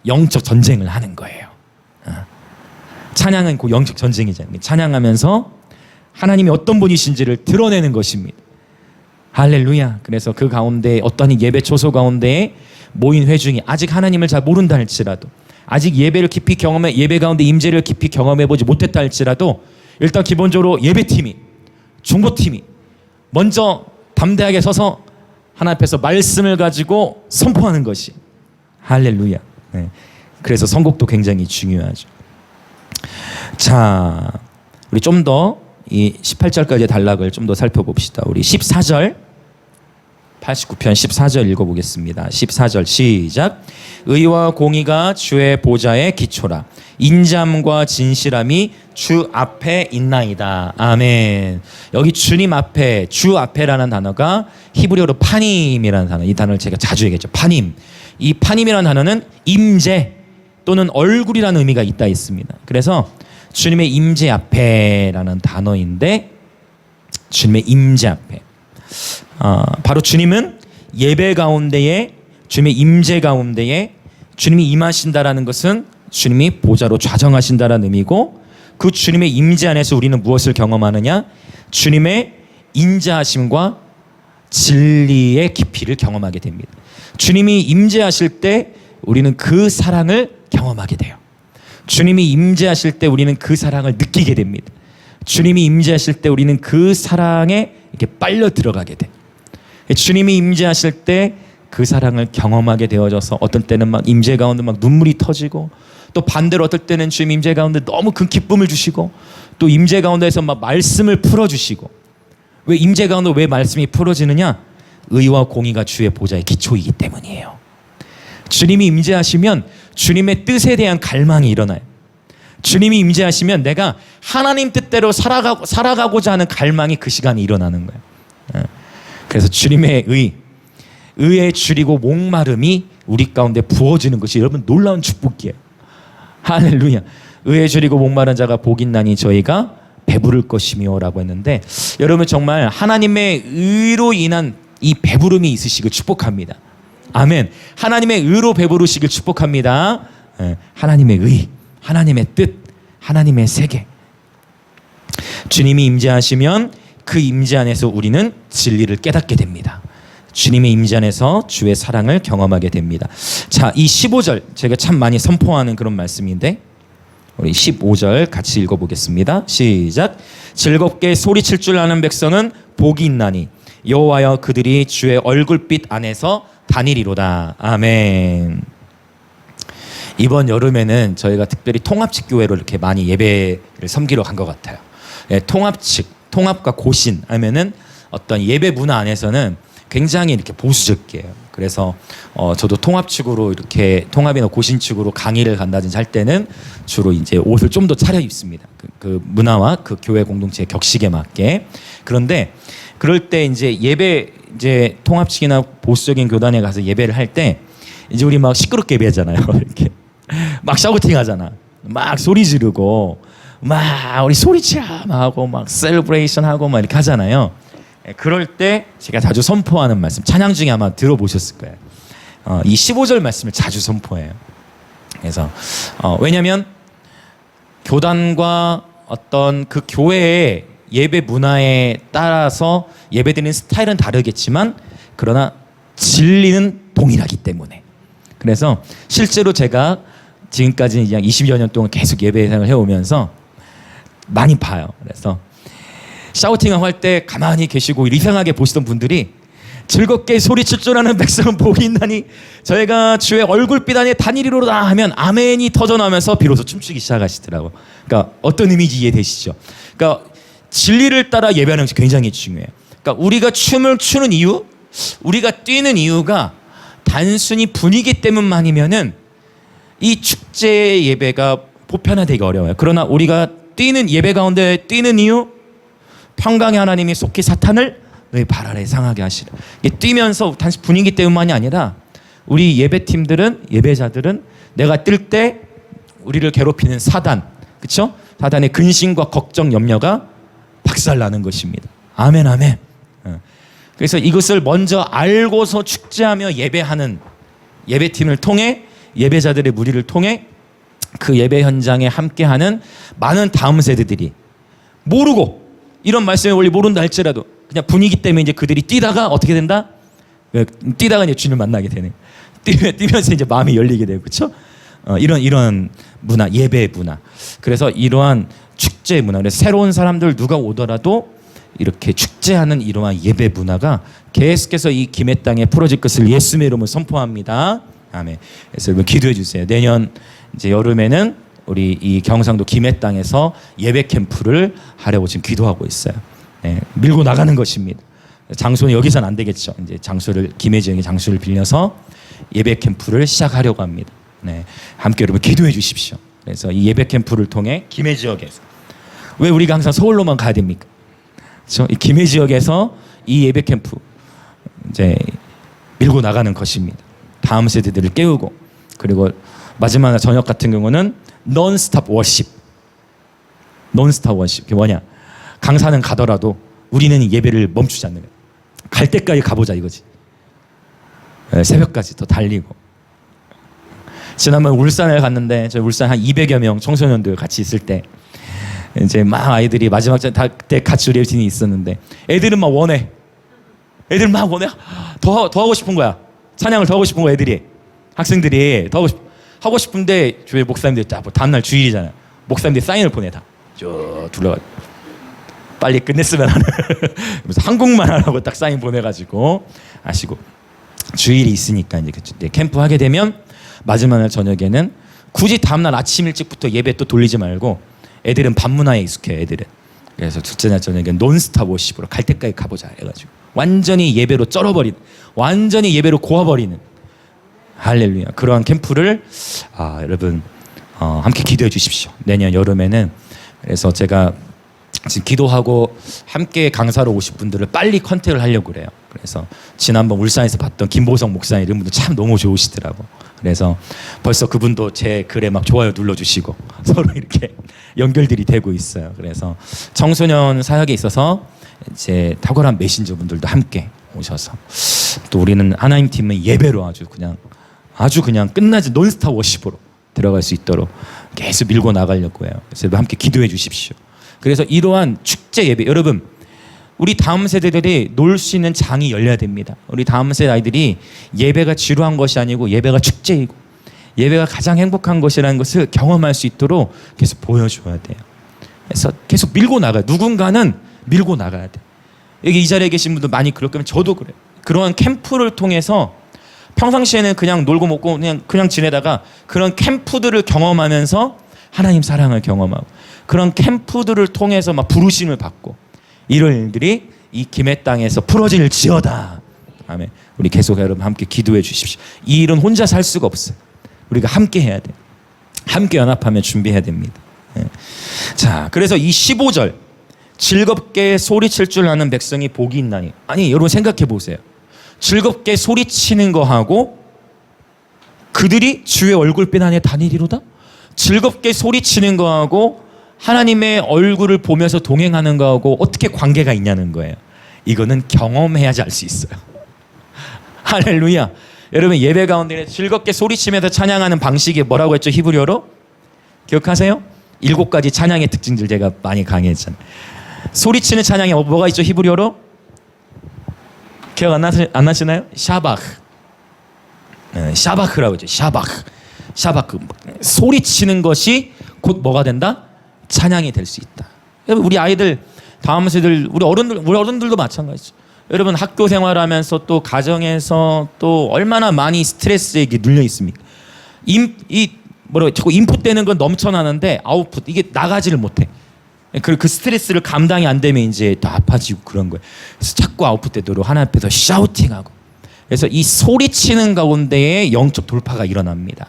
Speaker 1: 영적 전쟁을 하는 거예요. 찬양은 그 영적 전쟁이잖아요. 찬양하면서 하나님이 어떤 분이신지를 드러내는 것입니다. 할렐루야. 그래서 그 가운데 어떠한 예배 초소 가운데에 모인 회중이 아직 하나님을 잘 모른다 할지라도, 아직 예배를 깊이 경험해, 예배 가운데 임재를 깊이 경험해 보지 못했다 할지라도, 일단 기본적으로 예배팀이, 중보팀이 먼저 담대하게 서서 하나님 앞에서 말씀을 가지고 선포하는 것이, 할렐루야. 네. 그래서 선곡도 굉장히 중요하죠. 자, 우리 좀 더 이 18절까지의 단락을 좀 더 살펴봅시다. 우리 14절, 89편 14절 읽어보겠습니다. 14절 시작. 의와 공의가 주의 보좌의 기초라. 인자함과 진실함이 주 앞에 있나이다. 아멘. 여기 주님 앞에, 주 앞에라는 단어가 히브리어로 파님이라는 단어. 이 단어를 제가 자주 얘기했죠. 파님. 이 파님이라는 단어는 임재 또는 얼굴이라는 의미가 있다 있습니다. 그래서 주님의 임재 앞에라는 단어인데, 주님의 임재 앞에, 바로 주님은 예배 가운데에, 주님의 임재 가운데에 주님이 임하신다라는 것은 주님이 보좌로 좌정하신다라는 의미고, 그 주님의 임재 안에서 우리는 무엇을 경험하느냐? 주님의 인자하심과 진리의 깊이를 경험하게 됩니다. 주님이 임재하실 때 우리는 그 사랑을 경험하게 돼요. 주님이 임재하실 때 우리는 그 사랑을 느끼게 됩니다. 주님이 임재하실 때 우리는 그 사랑에 이렇게 빨려 들어가게 돼. 주님이 임재하실 때 그 사랑을 경험하게 되어져서 어떤 때는 막 임재 가운데 막 눈물이 터지고, 또 반대로 어떨 때는 주님 임재 가운데 너무 큰 기쁨을 주시고, 또 임재 가운데에서 막 말씀을 풀어주시고. 왜 임재 가운데 왜 말씀이 풀어지느냐? 의와 공의가 주의 보좌의 기초이기 때문이에요. 주님이 임재하시면 주님의 뜻에 대한 갈망이 일어나요. 주님이 임재하시면 내가 하나님 뜻대로 살아가고자 하는 갈망이 그 시간에 일어나는 거예요. 그래서 주님의 의에 줄이고 목마름이 우리 가운데 부어지는 것이 여러분 놀라운 축복이에요. 할렐루야. 의에 줄이고 목마른 자가 복 있나니 저희가 배부를 것이며 라고 했는데, 여러분 정말 하나님의 의로 인한 이 배부름이 있으시길 축복합니다. 아멘. 하나님의 의로 배부르시길 축복합니다. 하나님의 의, 하나님의 뜻, 하나님의 세계. 주님이 임재하시면 그 임재 안에서 우리는 진리를 깨닫게 됩니다. 주님의 임재 안에서 주의 사랑을 경험하게 됩니다. 자, 이 15절 제가 참 많이 선포하는 그런 말씀인데, 우리 15절 같이 읽어보겠습니다. 시작. 즐겁게 소리칠 줄 아는 백성은 복이 있나니 여호와여 그들이 주의 얼굴빛 안에서 다니리로다. 아멘. 이번 여름에는 저희가 특별히 통합측 교회로 이렇게 많이 예배를 섬기러 간 것 같아요. 예, 통합측, 통합과 고신 하면은 어떤 예배 문화 안에서는 굉장히 이렇게 보수적이에요. 그래서 저도 통합 측으로 이렇게 통합이나 고신 측으로 강의를 간다든지 할 때는 주로 이제 옷을 좀 더 차려 입습니다. 그 문화와 그 교회 공동체의 격식에 맞게. 그런데 그럴 때 이제 예배, 이제 통합 측이나 보수적인 교단에 가서 예배를 할 때 이제 우리 막 시끄럽게 예배하잖아요. 이렇게 막 샤우팅 하잖아. 막 소리 지르고 막 우리 소리치라 하고 막 셀러브레이션 하고 막 이렇게 하잖아요. 그럴 때 제가 자주 선포하는 말씀, 찬양 중에 아마 들어보셨을 거예요. 이 15절 말씀을 자주 선포해요. 그래서 왜냐하면 교단과 어떤 그 교회의 예배 문화에 따라서 예배드리는 스타일은 다르겠지만, 그러나 진리는 동일하기 때문에. 그래서 실제로 제가 지금까지 그냥 20여 년 동안 계속 예배 생활을 해오면서 많이 봐요. 그래서 샤우팅을 할 때 가만히 계시고 이상하게 보시던 분들이 즐겁게 소리칠 줄 아는 백성은 복이 있나니 저희가 주의 얼굴빛 안에 다니리로다 하면 아멘이 터져나오면서 비로소 춤추기 시작하시더라고. 그러니까 어떤 의미인지 이해되시죠? 그러니까 진리를 따라 예배하는 것이 굉장히 중요해요. 그러니까 우리가 춤을 추는 이유, 우리가 뛰는 이유가 단순히 분위기 때문만이면은 이 축제 예배가 보편화되기 어려워요. 그러나 우리가 뛰는 예배 가운데 뛰는 이유, 평강의 하나님이 속히 사탄을 너희 발 아래 상하게 하시라. 뛰면서 단지 분위기 때문만이 아니라 우리 예배팀들은, 예배자들은 내가 뛸 때 우리를 괴롭히는 사단, 그렇죠? 사단의 근심과 걱정, 염려가 박살나는 것입니다. 아멘, 아멘. 그래서 이것을 먼저 알고서 축제하며 예배하는 예배팀을 통해, 예배자들의 무리를 통해 그 예배 현장에 함께하는 많은 다음 세대들이 모르고 이런 말씀의 원리 모른다 할지라도 그냥 분위기 때문에 이제 그들이 뛰다가 어떻게 된다? 뛰다가 이제 주님을 만나게 되는. 뛰면서 이제 마음이 열리게 되고 그렇죠? 이런 문화, 예배 문화. 그래서 이러한 축제 문화. 그래서 새로운 사람들 누가 오더라도 이렇게 축제하는 이러한 예배 문화가 계속해서 이 김해 땅에 풀어질 것을 예수님의 이름으로 선포합니다. 아멘. 그래서 여러분 기도해 주세요. 내년 이제 여름에는 우리 이 경상도 김해 땅에서 예배 캠프를 하려고 지금 기도하고 있어요. 네, 밀고 나가는 것입니다. 장소는 여기서는 안 되겠죠. 이제 장소를 김해 지역의 장소를 빌려서 예배 캠프를 시작하려고 합니다. 네, 함께 여러분 기도해 주십시오. 그래서 이 예배 캠프를 통해 김해 지역에서 왜 우리가 항상 서울로만 가야 됩니까? 그렇죠? 이 김해 지역에서 이 예배 캠프 이제 밀고 나가는 것입니다. 다음 세대들을 깨우고 그리고 마지막 저녁 같은 경우는 논스톱 워십. 논스톱 워십. 그게 뭐냐? 강사는 가더라도 우리는 예배를 멈추지 않는 거예요. 갈 때까지 가보자 이거지. 새벽까지 더 달리고. 지난번 울산에 갔는데 저 울산 한 200여 명 청소년들 같이 있을 때 이제 막 아이들이 마지막 때 같이 우리 팀이 있었는데 애들은 막 원해. 애들 막 원해. 더 하고 싶은 거야. 찬양을 더 하고 싶은 거야 애들이. 학생들이 더 하고 싶은데 교회 목사님들 다음날 주일이잖아요. 목사님들이 사인을 보내다. 쭉 둘러가지고 빨리 끝냈으면 하는 그래서 한국말 하라고 딱 사인 보내가지고 아시고 주일이 있으니까 이제 캠프 하게 되면 마지막 날 저녁에는 굳이 다음날 아침 일찍부터 예배 또 돌리지 말고 애들은 밤문화에 익숙해요. 애들은. 그래서 둘째 날 저녁에 논스톱 워십으로 갈 때까지 가보자 해가지고 완전히 예배로 쩔어버리는, 완전히 예배로 고아버리는 할렐루야. 그러한 캠프를 여러분 함께 기도해 주십시오. 내년 여름에는. 그래서 제가 지금 기도하고 함께 강사로 오실 분들을 빨리 컨택을 하려고 그래요. 그래서 지난번 울산에서 봤던 김보성 목사님 이런 분도 참 너무 좋으시더라고. 그래서 벌써 그분도 제 글에 막 좋아요 눌러주시고 서로 이렇게 연결들이 되고 있어요. 그래서 청소년 사역에 있어서 이제 탁월한 메신저 분들도 함께 오셔서 또 우리는 하나님 팀은 예배로 아주 그냥 끝나지 논스톱 워십으로 들어갈 수 있도록 계속 밀고 나가려고 해요. 그래서 함께 기도해 주십시오. 그래서 이러한 축제 예배, 여러분 우리 다음 세대들이 놀 수 있는 장이 열려야 됩니다. 우리 다음 세대 아이들이 예배가 지루한 것이 아니고 예배가 축제이고 예배가 가장 행복한 것이라는 것을 경험할 수 있도록 계속 보여줘야 돼요. 그래서 계속 밀고 나가요. 누군가는 밀고 나가야 돼. 여기 이 자리에 계신 분들 많이 그럴 거면 저도 그래요. 그러한 캠프를 통해서 평상시에는 그냥 놀고 먹고 그냥 지내다가 그런 캠프들을 경험하면서 하나님 사랑을 경험하고 그런 캠프들을 통해서 막 부르심을 받고 이런 일들이 이 김해 땅에서 풀어질지어다. 아멘. 우리 계속 여러분 함께 기도해 주십시오. 이 일은 혼자 살 수가 없어요. 우리가 함께 해야 돼. 함께 연합하며 준비해야 됩니다. 자, 그래서 이 15절 즐겁게 소리칠 줄 아는 백성이 복이 있나니. 아니 여러분 생각해 보세요. 즐겁게 소리치는 거하고 그들이 주의 얼굴빛 안에 다니리로다. 즐겁게 소리치는 거하고 하나님의 얼굴을 보면서 동행하는 거하고 어떻게 관계가 있냐는 거예요. 이거는 경험해야지 알 수 있어요. 할렐루야. 여러분 예배 가운데 즐겁게 소리치면서 찬양하는 방식이 뭐라고 했죠? 히브리어로? 기억하세요? 7가지 찬양의 특징들 제가 많이 강의했잖아요. 소리치는 찬양에 뭐가 있죠? 히브리어로? 기억 안 나시나요? 샤바흐. 샤바흐라고 했죠. 샤바흐. 소리치는 것이 곧 뭐가 된다? 찬양이 될 수 있다. 우리 아이들, 다음 세대들, 우리 어른들도 마찬가지죠. 여러분 학교 생활하면서 또 가정에서 또 얼마나 많이 스트레스에 눌려 있습니까? 자꾸 인풋되는 건 넘쳐나는데 아웃풋 이게 나가지를 못해. 그 스트레스를 감당이 안 되면 이제 더 아파지고 그런 거예요. 그래서 자꾸 아웃풋되도록 하나님 앞에서 샤우팅하고. 그래서 이 소리치는 가운데에 영적 돌파가 일어납니다.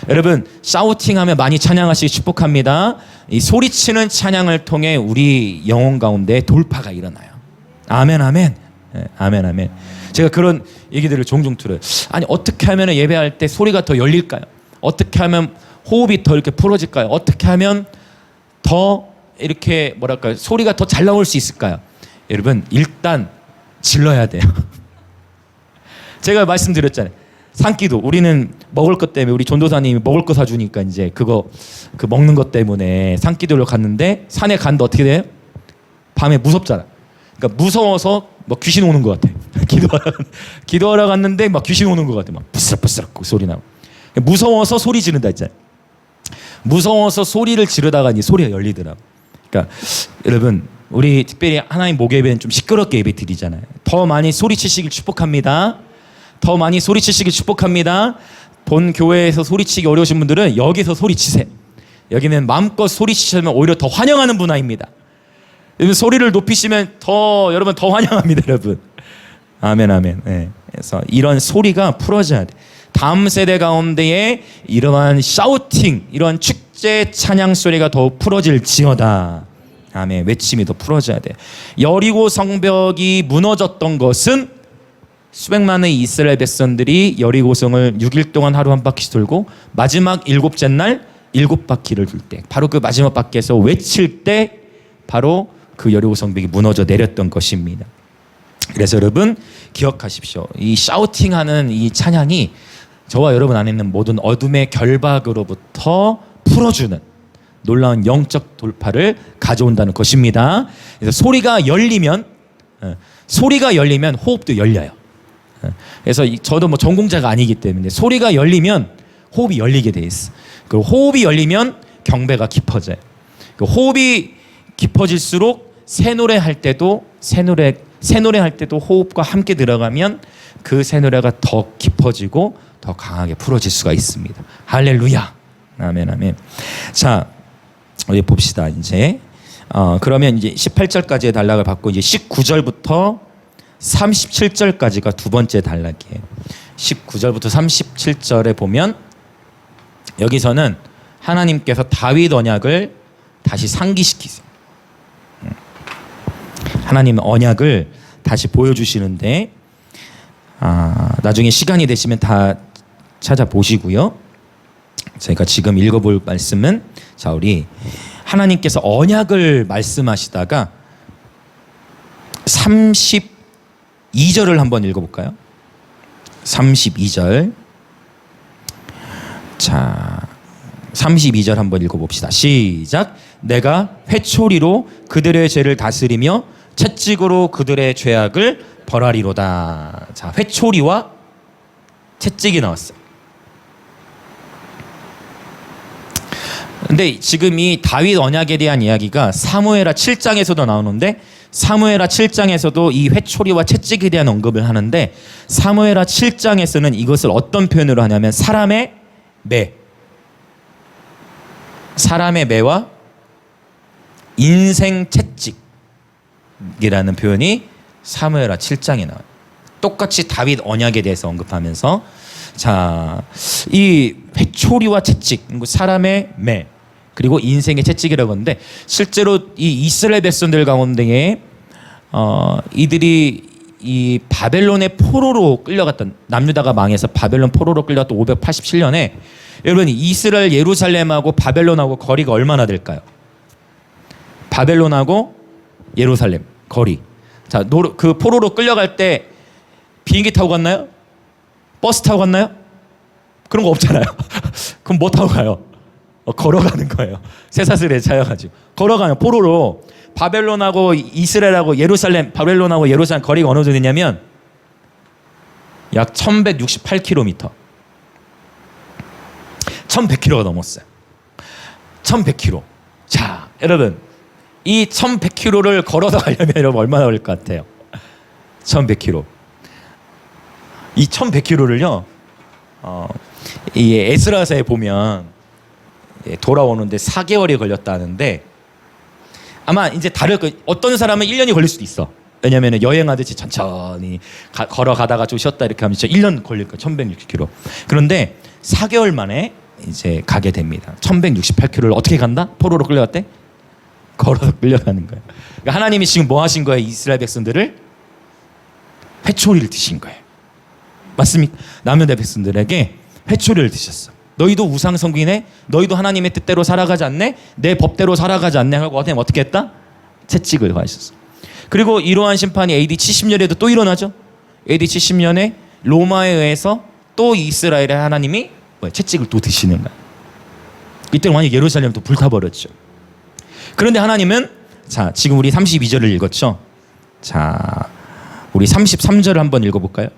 Speaker 1: 여러분 샤우팅하면 많이 찬양하시기 축복합니다. 이 소리치는 찬양을 통해 우리 영혼 가운데 돌파가 일어나요. 아멘 아멘. 아멘 아멘. 제가 그런 얘기들을 종종 들어요. 아니 어떻게 하면 예배할 때 소리가 더 열릴까요? 어떻게 하면 호흡이 더 이렇게 풀어질까요? 어떻게 하면 더 이렇게 소리가 더 잘 나올 수 있을까요? 여러분 일단 질러야 돼요. 제가 말씀드렸잖아요. 산기도 우리는 먹을 것 때문에 우리 전도사님이 먹을 거 사주니까 이제 그 먹는 것 때문에 산기도를 갔는데 산에 갔는데 어떻게 돼요? 밤에 무섭잖아. 그러니까 무서워서 막 귀신 오는 것 같아. 기도하러 갔는데 막 귀신 오는 것 같아. 막 부스럭부스럭 소리 나고. 무서워서 소리 지른다 했잖아요. 무서워서 소리를 지르다가 이제 소리가 열리더라고. 그러니까 여러분 우리 특별히 하나님 목요 예배는 좀 시끄럽게 예배 드리잖아요. 더 많이 소리치시길 축복합니다. 더 많이 소리치시길 축복합니다. 본 교회에서 소리치기 어려우신 분들은 여기서 소리치세요. 여기는 마음껏 소리치시면 오히려 더 환영하는 문화입니다. 여러분 소리를 높이시면 여러분 더 환영합니다, 여러분. 아멘, 아멘. 네. 그래서 이런 소리가 풀어져야 돼. 다음 세대 가운데에 이러한 샤우팅, 이러한 축제 찬양 소리가 더 풀어질지어다. 아멘. 외침이 더 풀어져야 돼. 여리고 성벽이 무너졌던 것은 수백만의 이스라엘 백성들이 여리고성을 6일 동안 하루 한 바퀴 돌고 마지막 7째 날 7바퀴를 돌 때, 바로 그 마지막 바퀴에서 외칠 때 바로 그 여리고 성벽이 무너져 내렸던 것입니다. 그래서 여러분 기억하십시오. 이 샤우팅하는 이 찬양이 저와 여러분 안에 있는 모든 어둠의 결박으로부터 풀어주는 놀라운 영적 돌파를 가져온다는 것입니다. 그래서 소리가 열리면 호흡도 열려요. 그래서 저도 뭐 전공자가 아니기 때문에 소리가 열리면 호흡이 열리게 돼 있어. 그리고 호흡이 열리면 경배가 깊어져요. 그 호흡이 깊어질수록 새 노래 할 때도 호흡과 함께 들어가면 그 새 노래가 더 깊어지고 더 강하게 풀어질 수가 있습니다. 할렐루야. 아멘, 아멘. 자, 우리 봅시다. 이제 그러면 이제 18절까지의 단락을 받고 이제 19절부터 37절까지가 두 번째 단락이에요. 19절부터 37절에 보면 여기서는 하나님께서 다윗 언약을 다시 상기시키세요. 하나님 언약을 다시 보여주시는데 나중에 시간이 되시면 다 찾아보시고요. 제가 지금 읽어볼 말씀은 자 우리 하나님께서 언약을 말씀하시다가 32절을 한번 읽어볼까요? 32절. 자, 32절 한번 읽어봅시다. 시작. 내가 회초리로 그들의 죄를 다스리며 채찍으로 그들의 죄악을 벌하리로다. 자, 회초리와 채찍이 나왔어요. 근데 지금 이 다윗 언약에 대한 이야기가 사무엘하 7장에서도 나오는데 사무엘하 7장에서도 이 회초리와 채찍에 대한 언급을 하는데 사무엘하 7장에서는 이것을 어떤 표현으로 하냐면 사람의 매와 인생 채찍이라는 표현이 사무엘하 7장에 나와요. 똑같이 다윗 언약에 대해서 언급하면서 자, 이 회초리와 채찍, 사람의 매 그리고 인생의 채찍이라고 하는데 실제로 이 이스라엘 백성들 가운데에 이들이 이 바벨론의 포로로 끌려갔던 남유다가 망해서 바벨론 포로로 끌려갔던 587년에 여러분 이스라엘 예루살렘하고 바벨론하고 거리가 얼마나 될까요? 바벨론하고 예루살렘 거리. 자, 그 포로로 끌려갈 때 비행기 타고 갔나요? 버스 타고 갔나요? 그런 거 없잖아요. 그럼 뭐 타고 가요? 걸어가는 거예요. 쇠사슬에 차여가지고 걸어가요. 포로로. 바벨론하고 이스라엘하고 예루살렘, 바벨론하고 예루살렘 거리가 어느 정도 되냐면 약 1168km. 1100km가 넘었어요. 1100km. 자, 여러분 이 1100km를 걸어서 가려면 여러분 얼마나 걸릴 것 같아요? 1100km. 이 1100km를요. 이 에스라서에 보면 돌아오는데 4개월이 걸렸다는데 아마 이제 어떤 사람은 1년이 걸릴 수도 있어. 왜냐면 여행하듯이 천천히 걸어가다가 좀 쉬었다 이렇게 하면 진짜 1년 걸릴 거예요. 1160km. 그런데 4개월 만에 이제 가게 됩니다. 1168km를 어떻게 간다? 포로로 끌려갔대? 걸어서 끌려가는 거예요. 그러니까 하나님이 지금 뭐 하신 거예요? 이스라엘 백성들을 회초리를 드신 거예요. 맞습니까? 남유다 백성들에게 회초리를 드셨어. 너희도 우상 섬기네? 너희도 하나님의 뜻대로 살아가지 않네? 내 법대로 살아가지 않네? 하고 어떻게 했다? 채찍을 가하셨어. 그리고 이러한 심판이 AD 70년에도 또 일어나죠. AD 70년에 로마에 의해서 또 이스라엘의 하나님이 채찍을 또 드시는 거야. 이때는 완전 예루살렘 또 불타버렸죠. 그런데 하나님은 자, 지금 우리 32절을 읽었죠. 자, 우리 33절을 한번 읽어볼까요?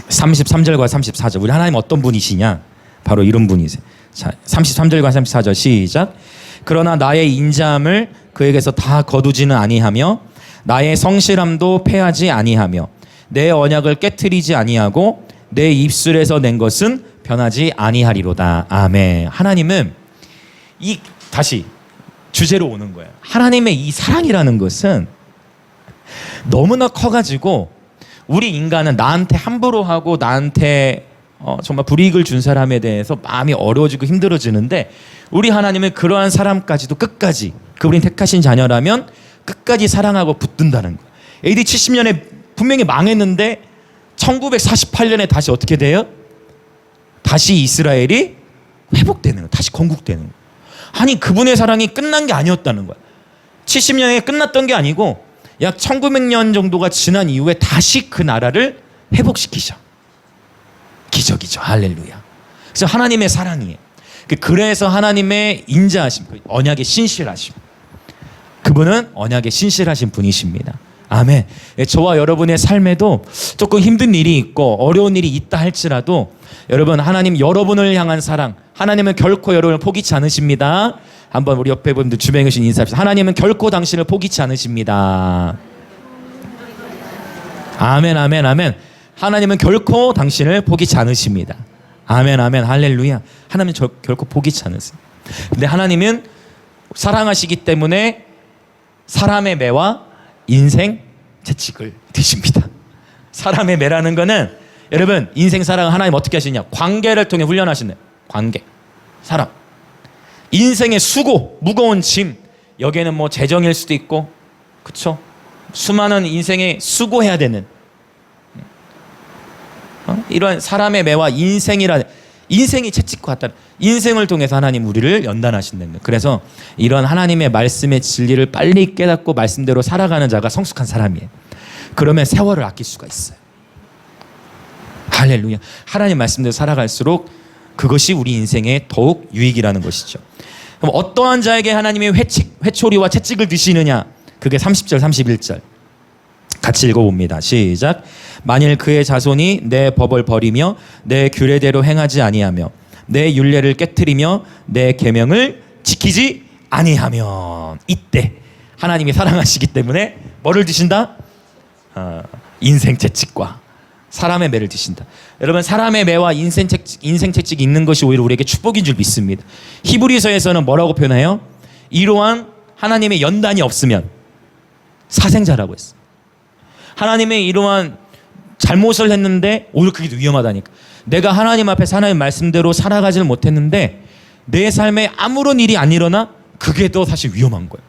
Speaker 1: 33절과 34절. 우리 하나님 어떤 분이시냐? 바로 이런 분이세요. 자, 33절과 34절 시작. 그러나 나의 인자함을 그에게서 다 거두지는 아니하며 나의 성실함도 패하지 아니하며 내 언약을 깨트리지 아니하고 내 입술에서 낸 것은 변하지 아니하리로다. 아멘. 하나님은 다시 주제로 오는 거예요. 하나님의 이 사랑이라는 것은 너무나 커가지고 우리 인간은 나한테 함부로 하고 나한테 정말 불이익을 준 사람에 대해서 마음이 어려워지고 힘들어지는데 우리 하나님은 그러한 사람까지도 끝까지 그분이 택하신 자녀라면 끝까지 사랑하고 붙든다는 거예요. AD 70년에 분명히 망했는데 1948년에 다시 어떻게 돼요? 다시 이스라엘이 회복되는 거예요. 다시 건국되는 거예요. 아니 그분의 사랑이 끝난 게 아니었다는 거야. 70년에 끝났던 게 아니고 약 1900년 정도가 지난 이후에 다시 그 나라를 회복시키셔. 기적이죠. 할렐루야. 그래서 하나님의 사랑이에요. 그래서 하나님의 인자하심, 언약의 신실하심. 그분은 언약의 신실하신 분이십니다. 아멘. 저와 여러분의 삶에도 조금 힘든 일이 있고 어려운 일이 있다 할지라도 여러분 하나님 여러분을 향한 사랑, 하나님은 결코 여러분을 포기치 않으십니다. 한번 우리 옆에 분들 주변에 계신 인사합시다. 하나님은 결코 당신을 포기치 않으십니다. 아멘, 아멘, 아멘. 하나님은 결코 당신을 포기치 않으십니다. 아멘, 아멘, 할렐루야. 하나님은 결코 포기치 않으세요. 근데 하나님은 사랑하시기 때문에 사람의 매와 인생 채찍을 드십니다. 사람의 매라는 거는 여러분 인생 사랑은 하나님 어떻게 하시냐? 관계를 통해 훈련하시네. 관계, 사람, 인생의 수고, 무거운 짐. 여기에는 뭐 재정일 수도 있고, 그렇죠? 수많은 인생에 수고해야 되는 이런 사람의 매와 인생이 채찍과 같다. 인생을 통해서 하나님 우리를 연단하신다는 거예요. 그래서 이런 하나님의 말씀의 진리를 빨리 깨닫고 말씀대로 살아가는 자가 성숙한 사람이에요. 그러면 세월을 아낄 수가 있어요. 할렐루야. 하나님 말씀대로 살아갈수록 그것이 우리 인생에 더욱 유익이라는 것이죠. 그럼 어떠한 자에게 하나님이 회초리와 채찍을 드시느냐? 그게 30절 31절 같이 읽어봅니다. 시작. 만일 그의 자손이 내 법을 버리며 내 규례대로 행하지 아니하며 내 율례를 깨트리며 내 계명을 지키지 아니하면, 이때 하나님이 사랑하시기 때문에 뭐를 드신다? 인생 채찍과 사람의 매를 드신다. 여러분 사람의 매와 인생 채찍이 있는 것이 오히려 우리에게 축복인 줄 믿습니다. 히브리서에서는 뭐라고 표현해요? 이러한 하나님의 연단이 없으면 사생자라고 했어요. 하나님의 이러한 잘못을 했는데 오히려 그게 위험하다니까. 내가 하나님 앞에서 하나님 말씀대로 살아가지를 못했는데 내 삶에 아무런 일이 안 일어나? 그게 더 사실 위험한 거예요.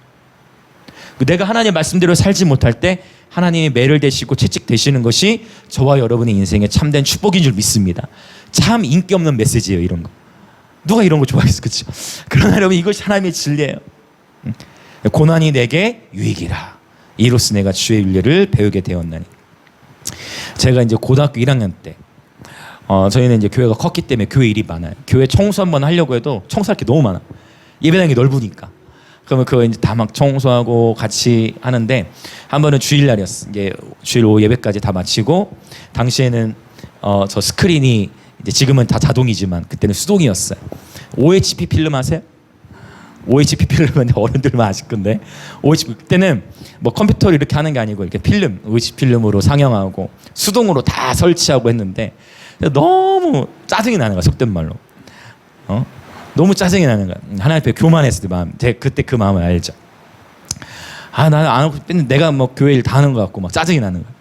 Speaker 1: 내가 하나님 말씀대로 살지 못할 때 하나님이 매를 대시고 채찍 대시는 것이 저와 여러분의 인생에 참된 축복인 줄 믿습니다. 참 인기 없는 메시지예요, 이런 거. 누가 이런 거 좋아했어, 그렇죠? 그러나 여러분 이것이 하나님의 진리예요. 고난이 내게 유익이라. 이로써 내가 주의 윤례를 배우게 되었나니. 제가 이제 고등학교 1학년 때 저희는 이제 교회가 컸기 때문에 교회 일이 많아요. 교회 청소 한번 하려고 해도 청소할 게 너무 많아. 예배당이 넓으니까. 그러면 그거 이제 다 막 청소하고 같이 하는데 한 번은 주일날이었어. 이제 주일 오후 예배까지 다 마치고 당시에는 저 스크린이 이제 지금은 다 자동이지만 그때는 수동이었어요. OHP 필름 아세요? OHP 필름은 어른들만 아실 건데 OHP 그때는 뭐 컴퓨터로 이렇게 하는 게 아니고 이렇게 필름, OHP 필름으로 상영하고 수동으로 다 설치하고 했는데 너무 짜증이 나는 거야, 속된 말로. 너무 짜증이 나는 거야. 하나님 앞에 교만했을 때 마음. 제가 그때 그 마음을 알죠. 나는 안 하고 내가 뭐 교회 일 다 하는 것 같고 막 짜증이 나는 거야.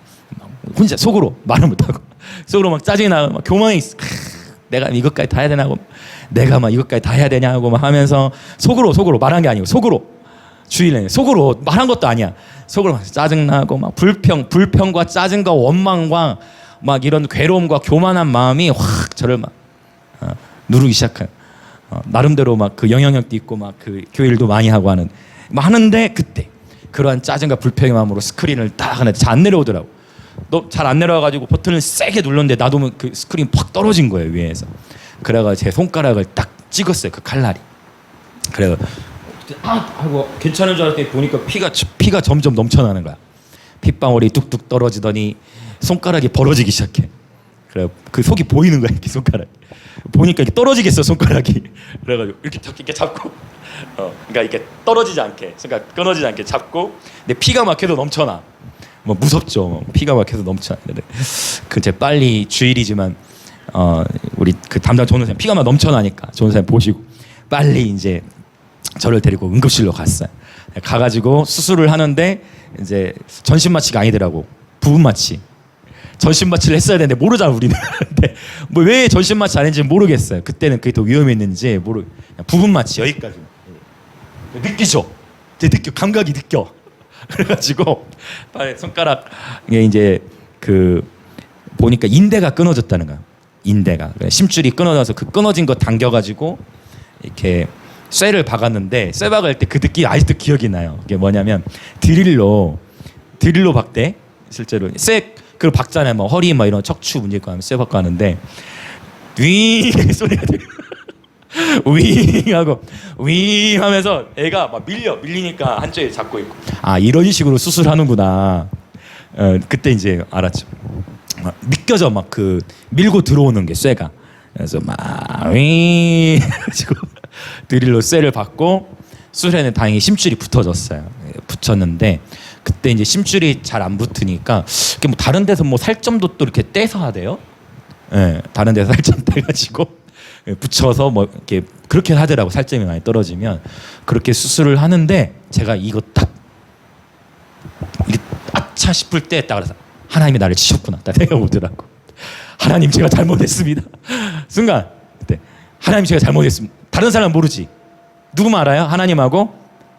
Speaker 1: 혼자 속으로 말을 못하고 속으로 막 짜증이 나고 막 교만이 있어. 내가 이것까지 다 해야 되냐고, 내가 막 이것까지 다 해야 되냐고 막 하면서 속으로 말한 게 아니고 속으로 주일에 속으로 말한 것도 아니야. 속으로 막 짜증 나고 막 불평과 짜증과 원망과 막 이런 괴로움과 교만한 마음이 확 저를 막 누르기 시작한. 나름대로 막 그 영향력도 있고 막 그 교회 일도 많이 하고 하는데 그때 그러한 짜증과 불평의 마음으로 스크린을 딱 하는데 잘 안 내려오더라고. 너 잘 안 내려와가지고 버튼을 세게 눌렀는데 놔두면 그 스크린 팍 떨어진 거예요 위에서. 그래가 제 손가락을 딱 찍었어요 그 칼날이. 그래가 하고 괜찮은 줄 알았더니 보니까 피가 점점 넘쳐나는 거야. 핏방울이 뚝뚝 떨어지더니 손가락이 벌어지기 시작해. 그래 그 속이 보이는 거야 이렇게 손가락. 보니까 이렇게 떨어지겠어 손가락이. 그래가지고 이렇게 잡고 그러니까 이렇게 떨어지지 않게 손가락 끊어지지 않게 잡고 근데 피가 막혀도 넘쳐나. 뭐 무섭죠. 피가 막혀서 넘쳐나. 그제 빨리 주일이지만 우리 그 담당 전도사님 피가 막 넘쳐나니까 전도사님 보시고 빨리 이제 저를 데리고 응급실로 갔어요. 가가지고 수술을 하는데 이제 전신 마취가 아니더라고. 부분 마취. 전신 마취를 했어야 되는데 모르잖아 우리는. 근데 뭐 왜 전신 마취 안 했는지 모르겠어요. 그때는 그게 더 위험했는지 부분 마취 여기까지. 느끼죠. 느껴 감각이 느껴. 그래가지고 손가락에 이제 그 보니까 인대가 끊어졌다는 거야. 인대가 심줄이 끊어져서 그 끊어진 거 당겨가지고 이렇게 쇠를 박았는데 쇠 박을 때 그 느낌 아직도 기억이 나요. 이게 뭐냐면 드릴로 박대 실제로 쇠 그걸 박잖아요. 뭐 허리 뭐 이런 척추 문제 있고 하면 쇠 박고 하는데 윙 소리가 들려. 윙 하고 윙 하면서 애가 막 밀리니까 한쪽에 잡고 있고 아 이런 식으로 수술하는구나. 그때 이제 알았죠. 느껴져 막 그 밀고 들어오는 게 쇠가. 그래서 막 윙 해가지고 드릴로 쇠를 받고 수술에는 다행히 심줄이 붙어졌어요. 붙였는데 그때 이제 심줄이 잘 안 붙으니까 뭐 다른 데서 뭐 살점도 또 이렇게 떼서 하대요. 예, 다른 데서 살점 떼가지고 붙여서 뭐 이렇게 그렇게 하더라고. 살점이 많이 떨어지면 그렇게 수술을 하는데 제가 이거 딱 이게 아차 싶을 때 딱 그래서 하나님이 나를 치셨구나 딱 생각 오더라고. 하나님 제가 잘못했습니다. 순간 그때 하나님 제가 잘못했습니다. 다른 사람 모르지. 누구만 알아요? 하나님하고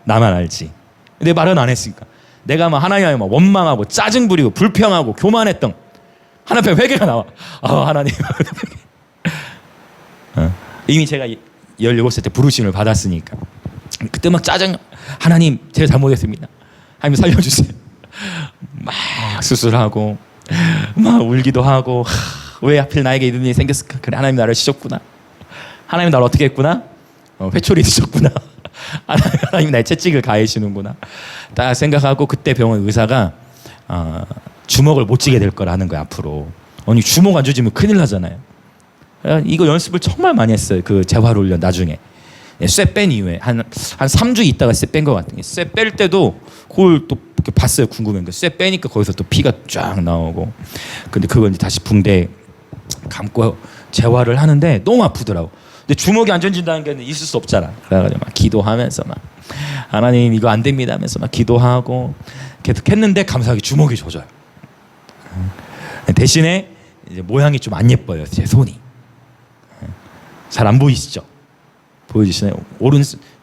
Speaker 1: 나만 알지. 내 말은 안 했으니까. 내가 막 하나님하고 막 원망하고 짜증 부리고 불평하고 교만했던 하나님 앞에 회개가 나와. 하나님. 이미 제가 17살 때 부르심을 받았으니까 그때 막 짜증 하나님 제가 잘못했습니다. 하나님 살려주세요. 막 수술하고 막 울기도 하고 왜 하필 나에게 이런 일이 생겼을까. 그래 하나님 나를 치셨구나. 하나님 나를 어떻게 했구나. 회초리 드셨구나. 하나님 나의 채찍을 가해주시는구나. 딱 생각하고 그때 병원 의사가 주먹을 못 쥐게 될 거라는 거야 앞으로. 아니 주먹 안 쥐면 큰일 나잖아요. 이거 연습을 정말 많이 했어요. 그 재활훈련 나중에 쇠 뺀 이후에 한 3주 있다가 쇠 뺀 것 같은 게 쇠 뺄 때도 그걸 또 이렇게 봤어요. 궁금했는데 쇠 빼니까 거기서 또 피가 쫙 나오고 근데 그걸 이제 다시 붕대 감고 재활을 하는데 너무 아프더라고. 근데 주먹이 안 던진다는 게 있을 수 없잖아. 그래가지고 막 기도하면서 막 하나님 이거 안 됩니다 하면서 막 기도하고 계속 했는데 감사하게 주먹이 젖어요. 대신에 이제 모양이 좀 안 예뻐요. 제 손이 잘 안 보이시죠? 보여주시나요?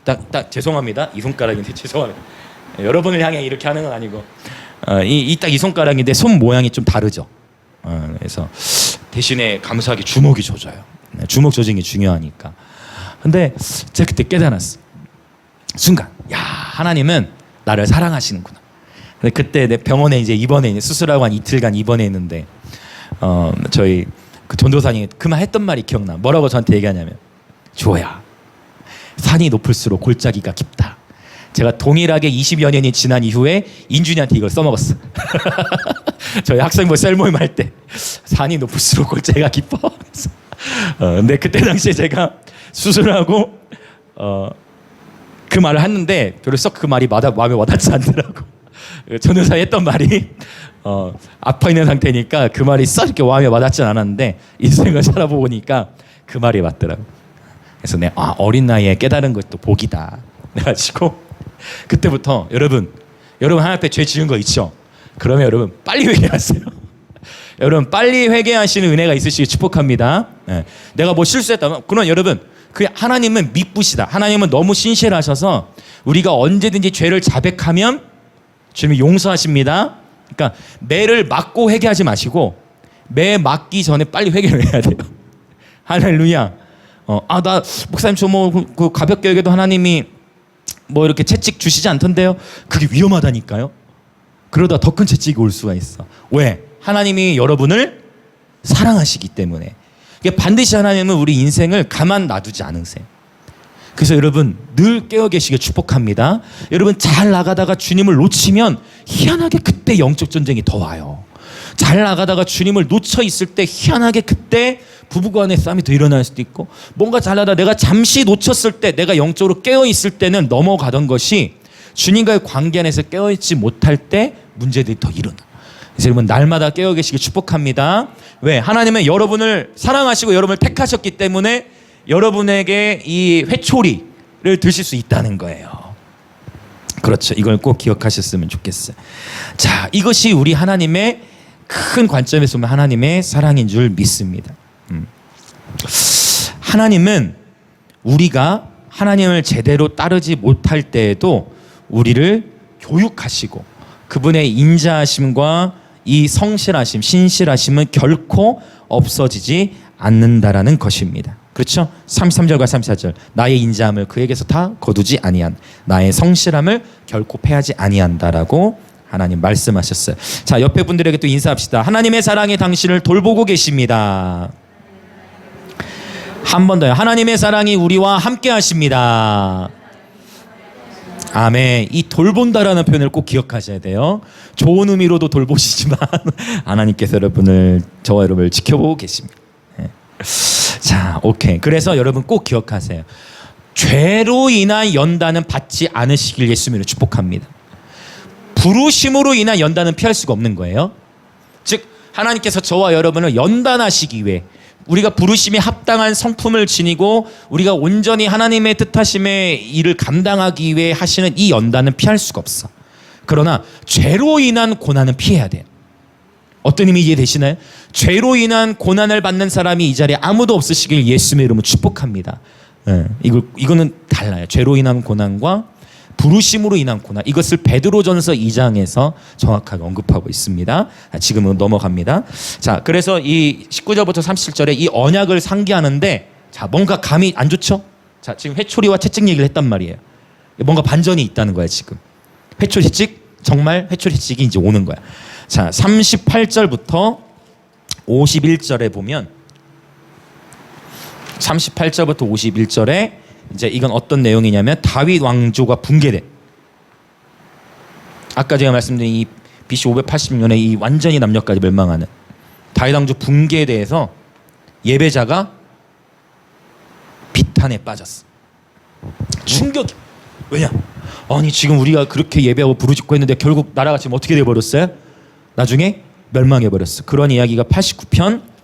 Speaker 1: 딱 죄송합니다. 이 손가락인데 죄송합니다. 여러분을 향해 이렇게 하는 건 아니고 딱 이 손가락인데 손 모양이 좀 다르죠. 그래서 대신에 감사하게 주먹이 젖어요. 주먹 젖은 게 중요하니까. 근데 제가 그때 깨달았어. 순간 야 하나님은 나를 사랑하시는구나. 근데 그때 내 병원에 이제 입원해 수술하고 한 이틀간 입원했는데 저희 그 전도사님이 그만 했던 말이 기억나. 뭐라고 저한테 얘기하냐면 조야 산이 높을수록 골짜기가 깊다. 제가 동일하게 20여 년이 지난 이후에 인준이한테 이걸 써먹었어. 저희 학생부 셀모임 할 때 산이 높을수록 골짜기가 깊어. 근데 그때 당시에 제가 수술하고 그 말을 했는데 별로 썩 그 말이 마음에 와닿지 않더라고. 전도사에 했던 말이 아파 있는 상태니까 그 말이 썩 이렇게 마음에 와닿지 않았는데 인생을 살아보니까 그 말이 맞더라고. 그래서 내가 어린 나이에 깨달은 것도 복이다. 그래가지고 그때부터 여러분 하나님 앞에 죄 지은 거 있죠? 그러면 여러분 빨리 회개하세요. 여러분 빨리 회개하시는 은혜가 있으시길 축복합니다. 내가 뭐 실수했다면 그러나 여러분 그 하나님은 미쁘시다. 하나님은 너무 신실하셔서 우리가 언제든지 죄를 자백하면 주님이 용서하십니다. 그러니까 매를 맞고 회개하지 마시고 매 맞기 전에 빨리 회개를 해야 돼요. 할렐루야. 나 목사님 저 뭐 그 가볍게 여겨도 하나님이 뭐 이렇게 채찍 주시지 않던데요. 그게 위험하다니까요. 그러다 더 큰 채찍이 올 수가 있어. 왜? 하나님이 여러분을 사랑하시기 때문에. 반드시 하나님은 우리 인생을 가만 놔두지 않으세요. 그래서 여러분 늘 깨어 계시길 축복합니다. 여러분 잘 나가다가 주님을 놓치면 희한하게 그때 영적 전쟁이 더 와요. 잘 나가다가 주님을 놓쳐 있을 때 희한하게 그때 부부간의 싸움이 더 일어날 수도 있고, 뭔가 잘하다 내가 잠시 놓쳤을 때, 내가 영적으로 깨어 있을 때는 넘어가던 것이 주님과의 관계 안에서 깨어 있지 못할 때 문제들이 더 일어나. 그래서 여러분 날마다 깨어 계시길 축복합니다. 왜? 하나님은 여러분을 사랑하시고 여러분을 택하셨기 때문에 여러분에게 이 회초리를 드실 수 있다는 거예요. 그렇죠. 이걸 꼭 기억하셨으면 좋겠어요. 자, 이것이 우리 하나님의 큰 관점에서 보면 하나님의 사랑인 줄 믿습니다. 하나님은 우리가 하나님을 제대로 따르지 못할 때에도 우리를 교육하시고 그분의 인자하심과 이 성실하심, 신실하심은 결코 없어지지 않는다라는 것입니다. 그렇죠? 33절과 34절. 나의 인자함을 그에게서 다 거두지 아니한, 나의 성실함을 결코 패하지 아니한다라고 하나님 말씀하셨어요. 자, 옆에 분들에게 또 인사합시다. 하나님의 사랑이 당신을 돌보고 계십니다. 한 번 더요. 하나님의 사랑이 우리와 함께 하십니다. 아멘. 이 돌본다라는 표현을 꼭 기억하셔야 돼요. 좋은 의미로도 돌보시지만 하나님께서 여러분을, 저와 여러분을 지켜보고 계십니다. 자, 오케이. 그래서 여러분 꼭 기억하세요. 죄로 인한 연단은 받지 않으시길 예수님으로 축복합니다. 부르심으로 인한 연단은 피할 수가 없는 거예요. 즉 하나님께서 저와 여러분을 연단하시기 위해, 우리가 부르심에 합당한 성품을 지니고 우리가 온전히 하나님의 뜻하심의 일을 감당하기 위해 하시는 이 연단은 피할 수가 없어. 그러나 죄로 인한 고난은 피해야 돼요. 어떤 의미 이해되시나요? 죄로 인한 고난을 받는 사람이 이 자리에 아무도 없으시길 예수님의 이름으로 축복합니다. 이거는 달라요. 죄로 인한 고난과 부르심으로 인한 고난, 이것을 베드로전서 2장에서 정확하게 언급하고 있습니다. 지금은 넘어갑니다. 자, 그래서 이 19절부터 37절에 이 언약을 상기하는데, 자, 뭔가 감이 안 좋죠? 자, 지금 회초리와 채찍 얘기를 했단 말이에요. 뭔가 반전이 있다는 거야 지금. 회초리 채찍, 정말 회초리 채찍이 이제 오는 거야. 자, 38절부터 51절에 보면, 38절부터 51절에 이제 이건 어떤 내용이냐면 다윗 왕조가 붕괴돼. 아까 제가 말씀드린 이 BC 580년에 이 완전히 남녀까지 멸망하는 다윗 왕조 붕괴에 대해서 예배자가 비탄에 빠졌어. 충격이. 왜냐? 아니 지금 우리가 그렇게 예배하고 부르짖고 했는데 결국 나라가 지금 어떻게 돼버렸어요? 나중에 멸망해버렸어. 그런 이야기가 89편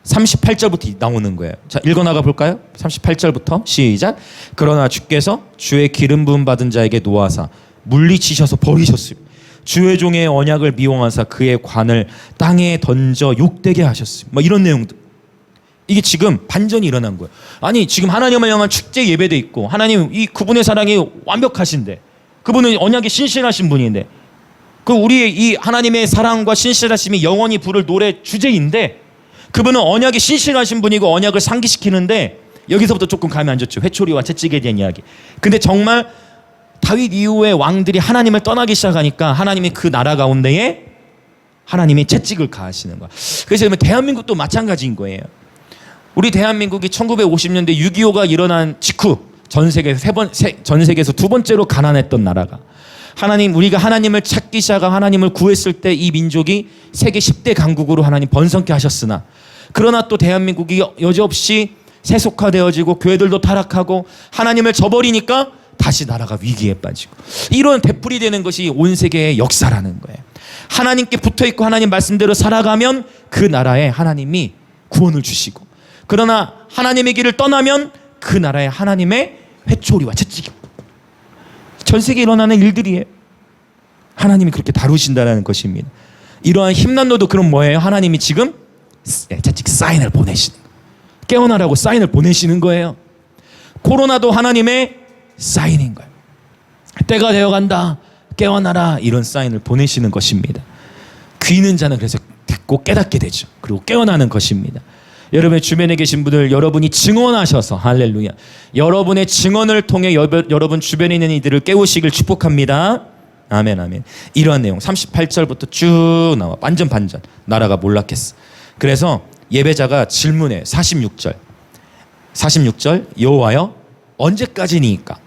Speaker 1: 38절부터 나오는 거예요. 자, 읽어나가 볼까요? 38절부터 시작. 그러나 주께서 주의 기름 부음 받은 자에게 노하사 물리치셔서 버리셨으며 주의 종의 언약을 미워하사 그의 관을 땅에 던져 욕되게 하셨으며, 뭐 이런 내용들. 이게 지금 반전이 일어난 거예요. 아니 지금 하나님을 향한 축제 예배도 있고, 하나님 이 그분의 사랑이 완벽하신데, 그분은 언약이 신실하신 분인데, 그 우리의 이 하나님의 사랑과 신실하심이 영원히 부를 노래 주제인데, 그분은 언약이 신실하신 분이고 언약을 상기시키는데, 여기서부터 조금 감이 안 좋죠. 회초리와 채찍에 대한 이야기. 근데 정말 다윗 이후의 왕들이 하나님을 떠나기 시작하니까 하나님이 그 나라 가운데에 하나님이 채찍을 가하시는 거야. 그래서 대한민국도 마찬가지인 거예요. 우리 대한민국이 1950년대 6.25가 일어난 직후 전 세계에서 두 번째로 가난했던 나라가, 하나님, 우리가 하나님을 찾기 시작하고 하나님을 구했을 때 이 민족이 세계 10대 강국으로 하나님 번성케 하셨으나, 그러나 또 대한민국이 여지없이 세속화되어지고 교회들도 타락하고 하나님을 저버리니까 다시 나라가 위기에 빠지고, 이런 되풀이되는 것이 온 세계의 역사라는 거예요. 하나님께 붙어있고 하나님 말씀대로 살아가면 그 나라에 하나님이 구원을 주시고, 그러나 하나님의 길을 떠나면 그 나라에 하나님의 회초리와 채찍이, 전 세계에 일어나는 일들이에요. 하나님이 그렇게 다루신다는 것입니다. 이러한 힘난도도 그럼 뭐예요? 하나님이 지금 채찍 사인을 보내시는 거예요. 깨어나라고 사인을 보내시는 거예요. 코로나도 하나님의 사인인 거예요. 때가 되어간다, 깨어나라, 이런 사인을 보내시는 것입니다. 귀 있는 자는 그래서 듣고 깨닫게 되죠. 그리고 깨어나는 것입니다. 여러분의 주변에 계신 분들, 여러분이 증언하셔서, 할렐루야, 여러분의 증언을 통해 여러분 주변에 있는 이들을 깨우시길 축복합니다. 아멘 아멘. 이러한 내용 38절부터 쭉 나와. 완전 반전. 나라가 몰락했어. 그래서 예배자가 질문해. 46절 여호와여 언제까지니까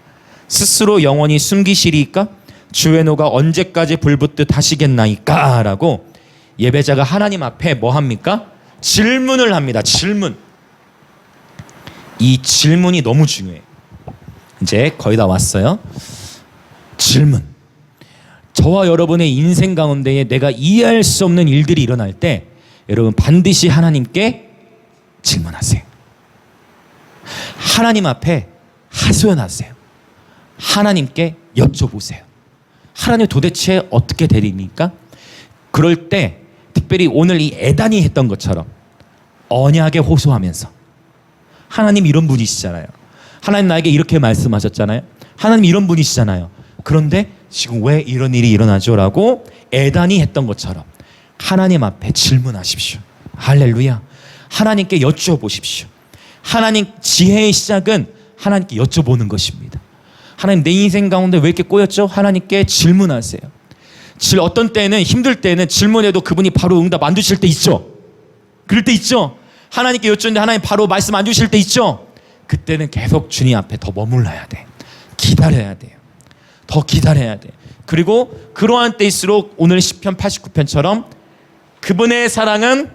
Speaker 1: 스스로 영원히 숨기시리이까 주의 노가 언제까지 불붙듯 하시겠나이까 라고 예배자가 하나님 앞에 뭐 합니까? 질문을 합니다. 질문. 이 질문이 너무 중요해. 이제 거의 다 왔어요. 질문. 저와 여러분의 인생 가운데에 내가 이해할 수 없는 일들이 일어날 때 여러분 반드시 하나님께 질문하세요. 하나님 앞에 하소연하세요. 하나님께 여쭤보세요. 하나님 도대체 어떻게 되립니까? 그럴 때 특별히 오늘 이 에단이 했던 것처럼 언약에 호소하면서 하나님 이런 분이시잖아요. 하나님 나에게 이렇게 말씀하셨잖아요. 하나님 이런 분이시잖아요. 그런데 지금 왜 이런 일이 일어나죠? 라고 에단이 했던 것처럼 하나님 앞에 질문하십시오. 할렐루야. 하나님께 여쭤보십시오. 하나님 지혜의 시작은 하나님께 여쭤보는 것입니다. 하나님 내 인생 가운데 왜 이렇게 꼬였죠? 하나님께 질문하세요. 어떤 때는 힘들 때는 질문해도 그분이 바로 응답 안 주실 때 있죠. 그럴 때 있죠. 하나님께 여쭈는데 하나님 바로 말씀 안 주실 때 있죠. 그때는 계속 주님 앞에 더 머물러야 돼. 기다려야 돼요. 더 기다려야 돼. 그리고 그러한 때일수록 오늘 시편 89편처럼 그분의 사랑은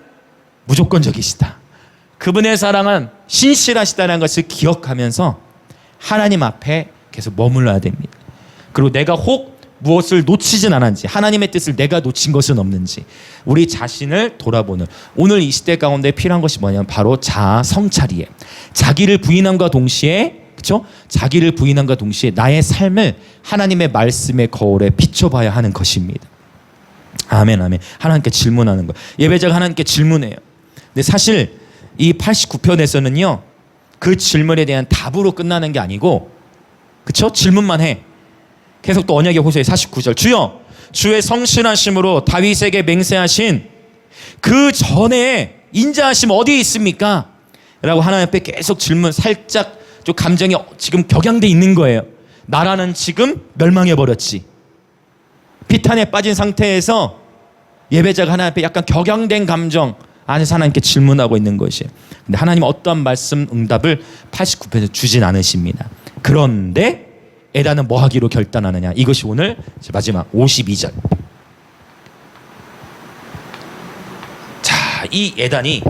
Speaker 1: 무조건적이시다. 그분의 사랑은 신실하시다는 것을 기억하면서 하나님 앞에 계속 머물러야 됩니다. 그리고 내가 혹 무엇을 놓치진 않았는지, 하나님의 뜻을 내가 놓친 것은 없는지 우리 자신을 돌아보는 오늘 이 시대 가운데 필요한 것이 뭐냐면 바로 자아 성찰이에요. 자기를 부인함과 동시에, 그렇죠? 자기를 부인함과 동시에 나의 삶을 하나님의 말씀의 거울에 비춰봐야 하는 것입니다. 아멘 아멘. 하나님께 질문하는 거. 예배자가 하나님께 질문해요. 근데 사실 이 89편에서는요 그 질문에 대한 답으로 끝나는 게 아니고, 그렇죠? 질문만 해. 계속 또 언약의 호소에 49절 주여 주의 성실하심으로 다윗에게 맹세하신 그 전에 인자하심 어디에 있습니까? 라고 하나님 앞에 계속 질문, 살짝 좀 감정이 지금 격양돼 있는 거예요. 나라는 지금 멸망해버렸지. 비탄에 빠진 상태에서 예배자가 하나님 앞에 약간 격양된 감정 안에서 하나님께 질문하고 있는 것이에요. 근데 하나님은 어떠한 말씀 응답을 89편에서 주진 않으십니다. 그런데 에단은 뭐 하기로 결단하느냐. 이것이 오늘 마지막 52절. 자, 이 에단이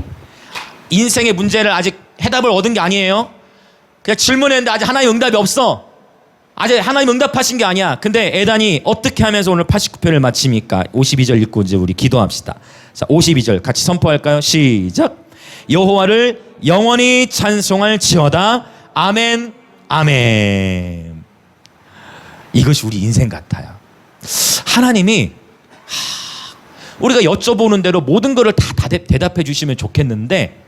Speaker 1: 인생의 문제를 아직 해답을 얻은 게 아니에요. 그냥 질문했는데 아직 하나의 응답이 없어. 아직 하나님 응답하신 게 아니야. 근데 에단이 어떻게 하면서 오늘 89편을 마칩니까? 52절 읽고 이제 우리 기도합시다. 자, 52절 같이 선포할까요? 시작. 여호와를 영원히 찬송할지어다. 아멘 아멘. 이것이 우리 인생 같아요. 하나님이 우리가 여쭤보는 대로 모든 것을 다 대답해 주시면 좋겠는데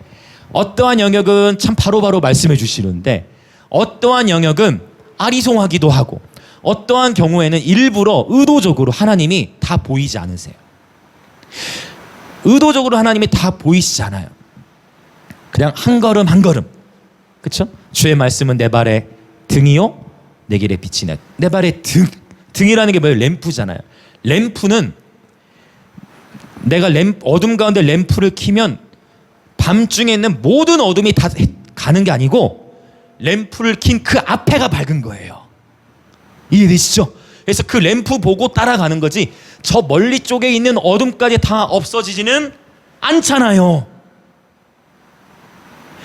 Speaker 1: 어떠한 영역은 참 바로바로 말씀해 주시는데 어떠한 영역은 아리송하기도 하고 어떠한 경우에는 일부러 의도적으로 하나님이 다 보이지 않으세요. 의도적으로 하나님이 다 보이시지 않아요. 그냥 한 걸음 한 걸음, 그렇죠? 주의 말씀은 내 발의 등이요 내 길의 빛이네. 내 발의 등이라는 게 뭐예요? 램프잖아요. 램프는 내가 어둠 가운데 램프를 켜면 밤중에 있는 모든 어둠이 다 가는 게 아니고 램프를 킨 그 앞에가 밝은 거예요. 이해되시죠? 그래서 그 램프 보고 따라가는 거지 저 멀리 쪽에 있는 어둠까지 다 없어지지는 않잖아요.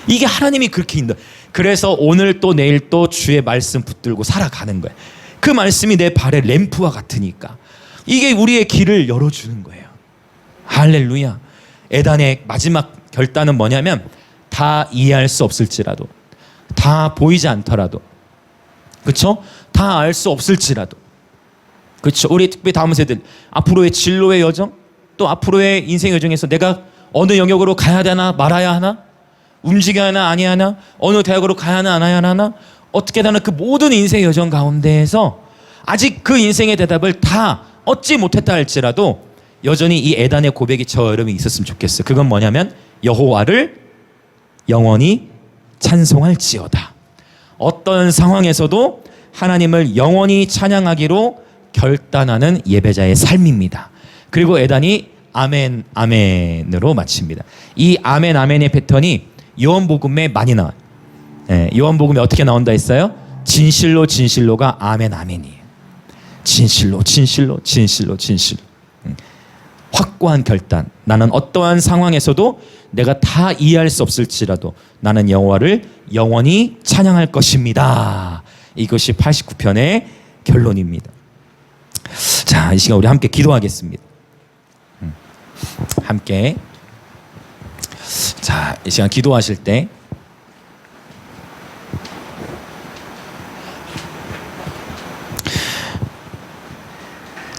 Speaker 1: 이게 하나님이 그렇게 인도. 그래서 오늘 또 내일 또 주의 말씀 붙들고 살아가는 거예요. 그 말씀이 내 발의 램프와 같으니까 이게 우리의 길을 열어주는 거예요. 할렐루야. 에단의 마지막 결단은 뭐냐면 다 이해할 수 없을지라도 다 보이지 않더라도, 그렇죠? 다 알 수 없을지라도, 그렇죠? 우리 특별히 다음 세대 앞으로의 진로의 여정, 또 앞으로의 인생 여정에서 내가 어느 영역으로 가야 되나 말아야 하나, 움직여야 하나 아니야 하나, 어느 대학으로 가야 하나 안 해야 하나, 어떻게 되나 그 모든 인생 여정 가운데에서 아직 그 인생의 대답을 다 얻지 못했다 할지라도 여전히 이 에단의 고백이 저 여러분이 있었으면 좋겠어요. 그건 뭐냐면 여호와를 영원히 찬송할지어다. 어떤 상황에서도 하나님을 영원히 찬양하기로 결단하는 예배자의 삶입니다. 그리고 에단이 아멘 아멘으로 마칩니다. 이 아멘 아멘의 패턴이 요한복음에 많이 나와요. 요한복음에 어떻게 나온다 했어요? 진실로 진실로가 아멘 아멘이에요. 진실로 진실로 진실로 진실로. 확고한 결단. 나는 어떠한 상황에서도 내가 다 이해할 수 없을지라도 나는 여호와를 영원히 찬양할 것입니다. 이것이 89편의 결론입니다. 자, 이 시간 우리 함께 기도하겠습니다. 함께. 자, 이 시간 기도하실 때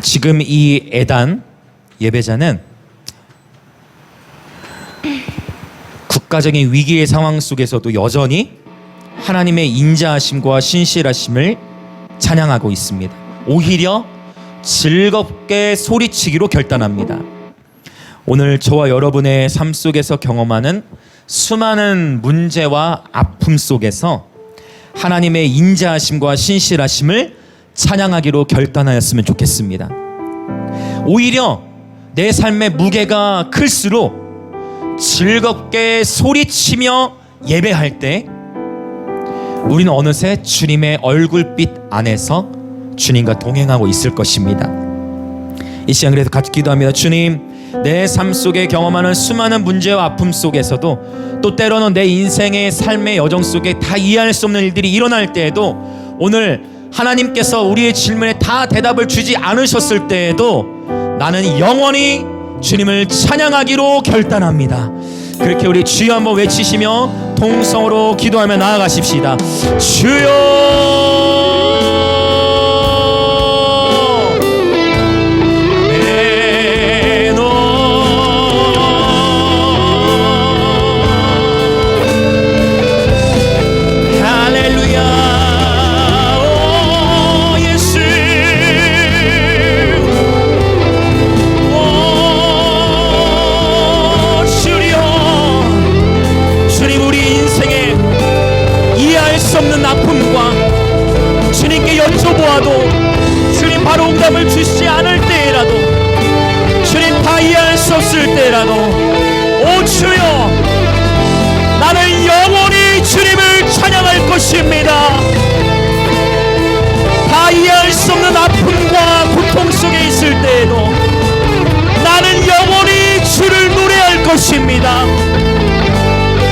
Speaker 1: 지금 이 에단 예배자는 국가적인 위기의 상황 속에서도 여전히 하나님의 인자하심과 신실하심을 찬양하고 있습니다. 오히려 즐겁게 소리치기로 결단합니다. 오늘 저와 여러분의 삶 속에서 경험하는 수많은 문제와 아픔 속에서 하나님의 인자하심과 신실하심을 찬양하기로 결단하였으면 좋겠습니다. 오히려 내 삶의 무게가 클수록 즐겁게 소리치며 예배할 때 우리는 어느새 주님의 얼굴빛 안에서 주님과 동행하고 있을 것입니다. 이 시간 그래서 같이 기도합니다. 주님, 내 삶 속에 경험하는 수많은 문제와 아픔 속에서도 또 때로는 내 인생의 삶의 여정 속에 다 이해할 수 없는 일들이 일어날 때에도 오늘 하나님께서 우리의 질문에 다 대답을 주지 않으셨을 때에도 나는 영원히 주님을 찬양하기로 결단합니다. 그렇게 우리 주여 한번 외치시며 통성으로 기도하며 나아가십시다. 주여 없는 아픔과 주님께 여쭤보아도 주님 바로 응답을 주시지 않을 때라도 주님 다 이해할 수 없을 때라도 오 주여 나는 영원히 주님을 찬양할 것입니다. 다 이해할 수 없는 아픔과 고통 속에 있을 때에도 나는 영원히 주를 노래할 것입니다.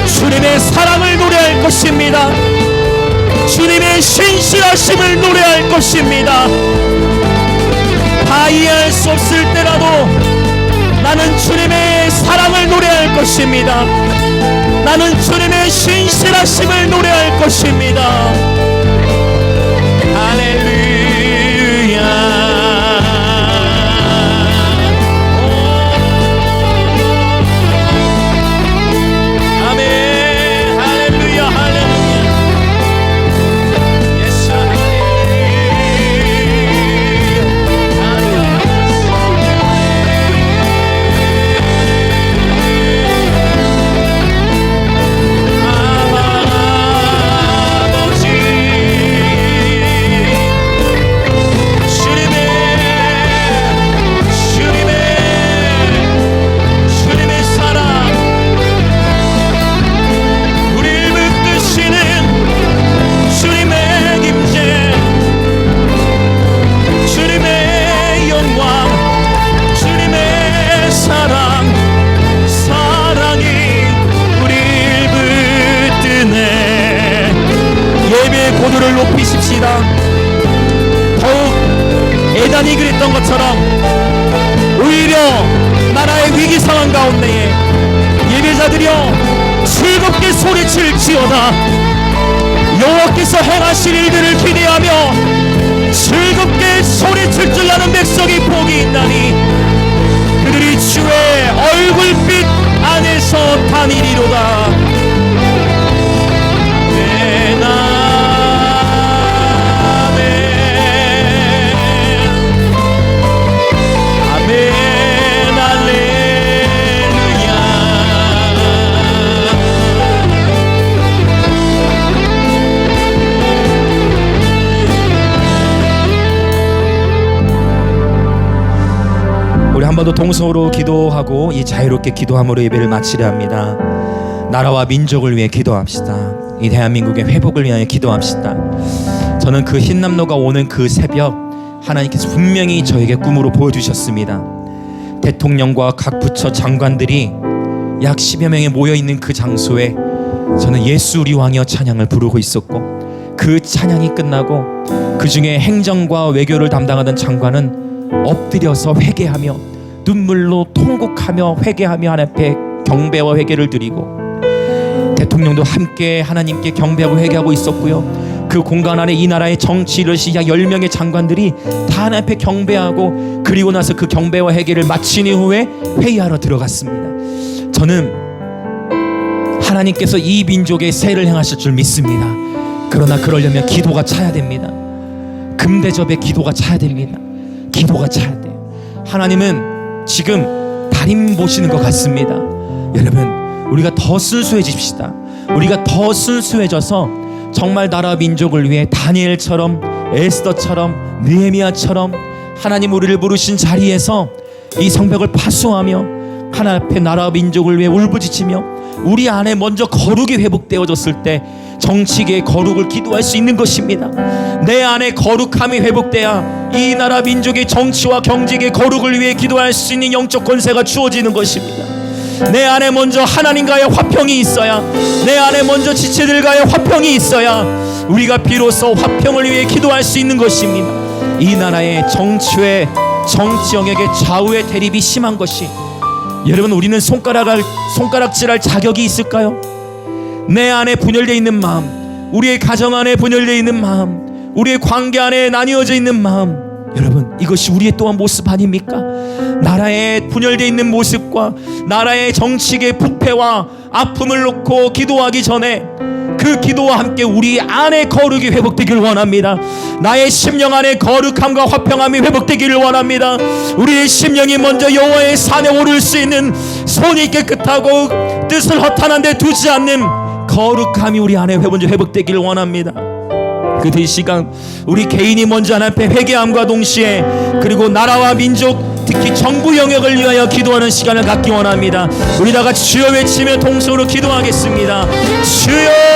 Speaker 1: 주님의 사랑을 노래할 것입니다. 주님의 신실하심을 노래할 것입니다. 다 이해할 수 없을 때라도 나는 주님의 사랑을 노래할 것입니다. 나는 주님의 신실하심을 노래할 것입니다. 할렐루야. 고도를 높이십시다. 더욱 에단이 그랬던 것처럼 오히려 나라의 위기 상황 가운데에 예배자들이여 즐겁게 소리칠지어다. 여호와께서 행하실 일들을 기대하며 즐겁게 소리칠 줄 아는 백성이 복이 있나니 그들이 주의 얼굴빛 안에서 다니리로다. 한 번 더 동서로 기도하고 이 자유롭게 기도함으로 예배를 마치려 합니다. 나라와 민족을 위해 기도합시다. 이 대한민국의 회복을 위하여 기도합시다. 저는 그 흰남노가 오는 그 새벽 하나님께서 분명히 저에게 꿈으로 보여주셨습니다. 대통령과 각 부처 장관들이 약 10여 명이 모여있는 그 장소에 저는 예수 우리 왕이여 찬양을 부르고 있었고, 그 찬양이 끝나고 그 중에 행정과 외교를 담당하던 장관은 엎드려서 회개하며 눈물로 통곡하며 회개하며 하나님 앞에 경배와 회개를 드리고, 대통령도 함께 하나님께 경배하고 회개하고 있었고요. 그 공간 안에 이 나라의 정치를 약 10명의 장관들이 다 하나님 앞에 경배하고, 그리고 나서 그 경배와 회개를 마친 이후에 회의하러 들어갔습니다. 저는 하나님께서 이 민족의 세를 행하실 줄 믿습니다. 그러나 그러려면 기도가 차야 됩니다. 금대접에 기도가 차야 됩니다. 기도가 차야 돼요. 하나님은 지금 달인 보시는 것 같습니다. 여러분, 우리가 더 순수해집시다. 우리가 더 순수해져서 정말 나라 민족을 위해 다니엘처럼, 에스더처럼, 느헤미야처럼 하나님 우리를 부르신 자리에서 이 성벽을 파수하며 하나님 앞에 나라 민족을 위해 울부짖으며 우리 안에 먼저 거룩이 회복되어졌을 때 정치계의 거룩을 기도할 수 있는 것입니다. 내 안에 거룩함이 회복돼야 이 나라 민족의 정치와 경제의 거룩을 위해 기도할 수 있는 영적 권세가 주어지는 것입니다. 내 안에 먼저 하나님과의 화평이 있어야, 내 안에 먼저 지체들과의 화평이 있어야 우리가 비로소 화평을 위해 기도할 수 있는 것입니다. 이 나라의 정치 영역의 좌우의 대립이 심한 것이, 여러분, 우리는 손가락질할 자격이 있을까요? 내 안에 분열되어 있는 마음, 우리의 가정 안에 분열되어 있는 마음, 우리의 관계 안에 나뉘어져 있는 마음, 여러분, 이것이 우리의 또한 모습 아닙니까? 나라에 분열되어 있는 모습과 나라의 정치계 부패와 아픔을 놓고 기도하기 전에 그 기도와 함께 우리 안에 거룩이 회복되기를 원합니다. 나의 심령 안에 거룩함과 화평함이 회복되기를 원합니다. 우리의 심령이 먼저 여호와의 산에 오를 수 있는, 손이 깨끗하고 뜻을 허탄한 데 두지 않는 거룩함이 우리 안에 먼저 회복되기를 원합니다. 그 시간 우리 개인이 먼저 하나님 앞에 회개함과 동시에, 그리고 나라와 민족, 특히 정부 영역을 위하여 기도하는 시간을 갖기 원합니다. 우리 다 같이 주여 외치며 동성으로 기도하겠습니다. 주여!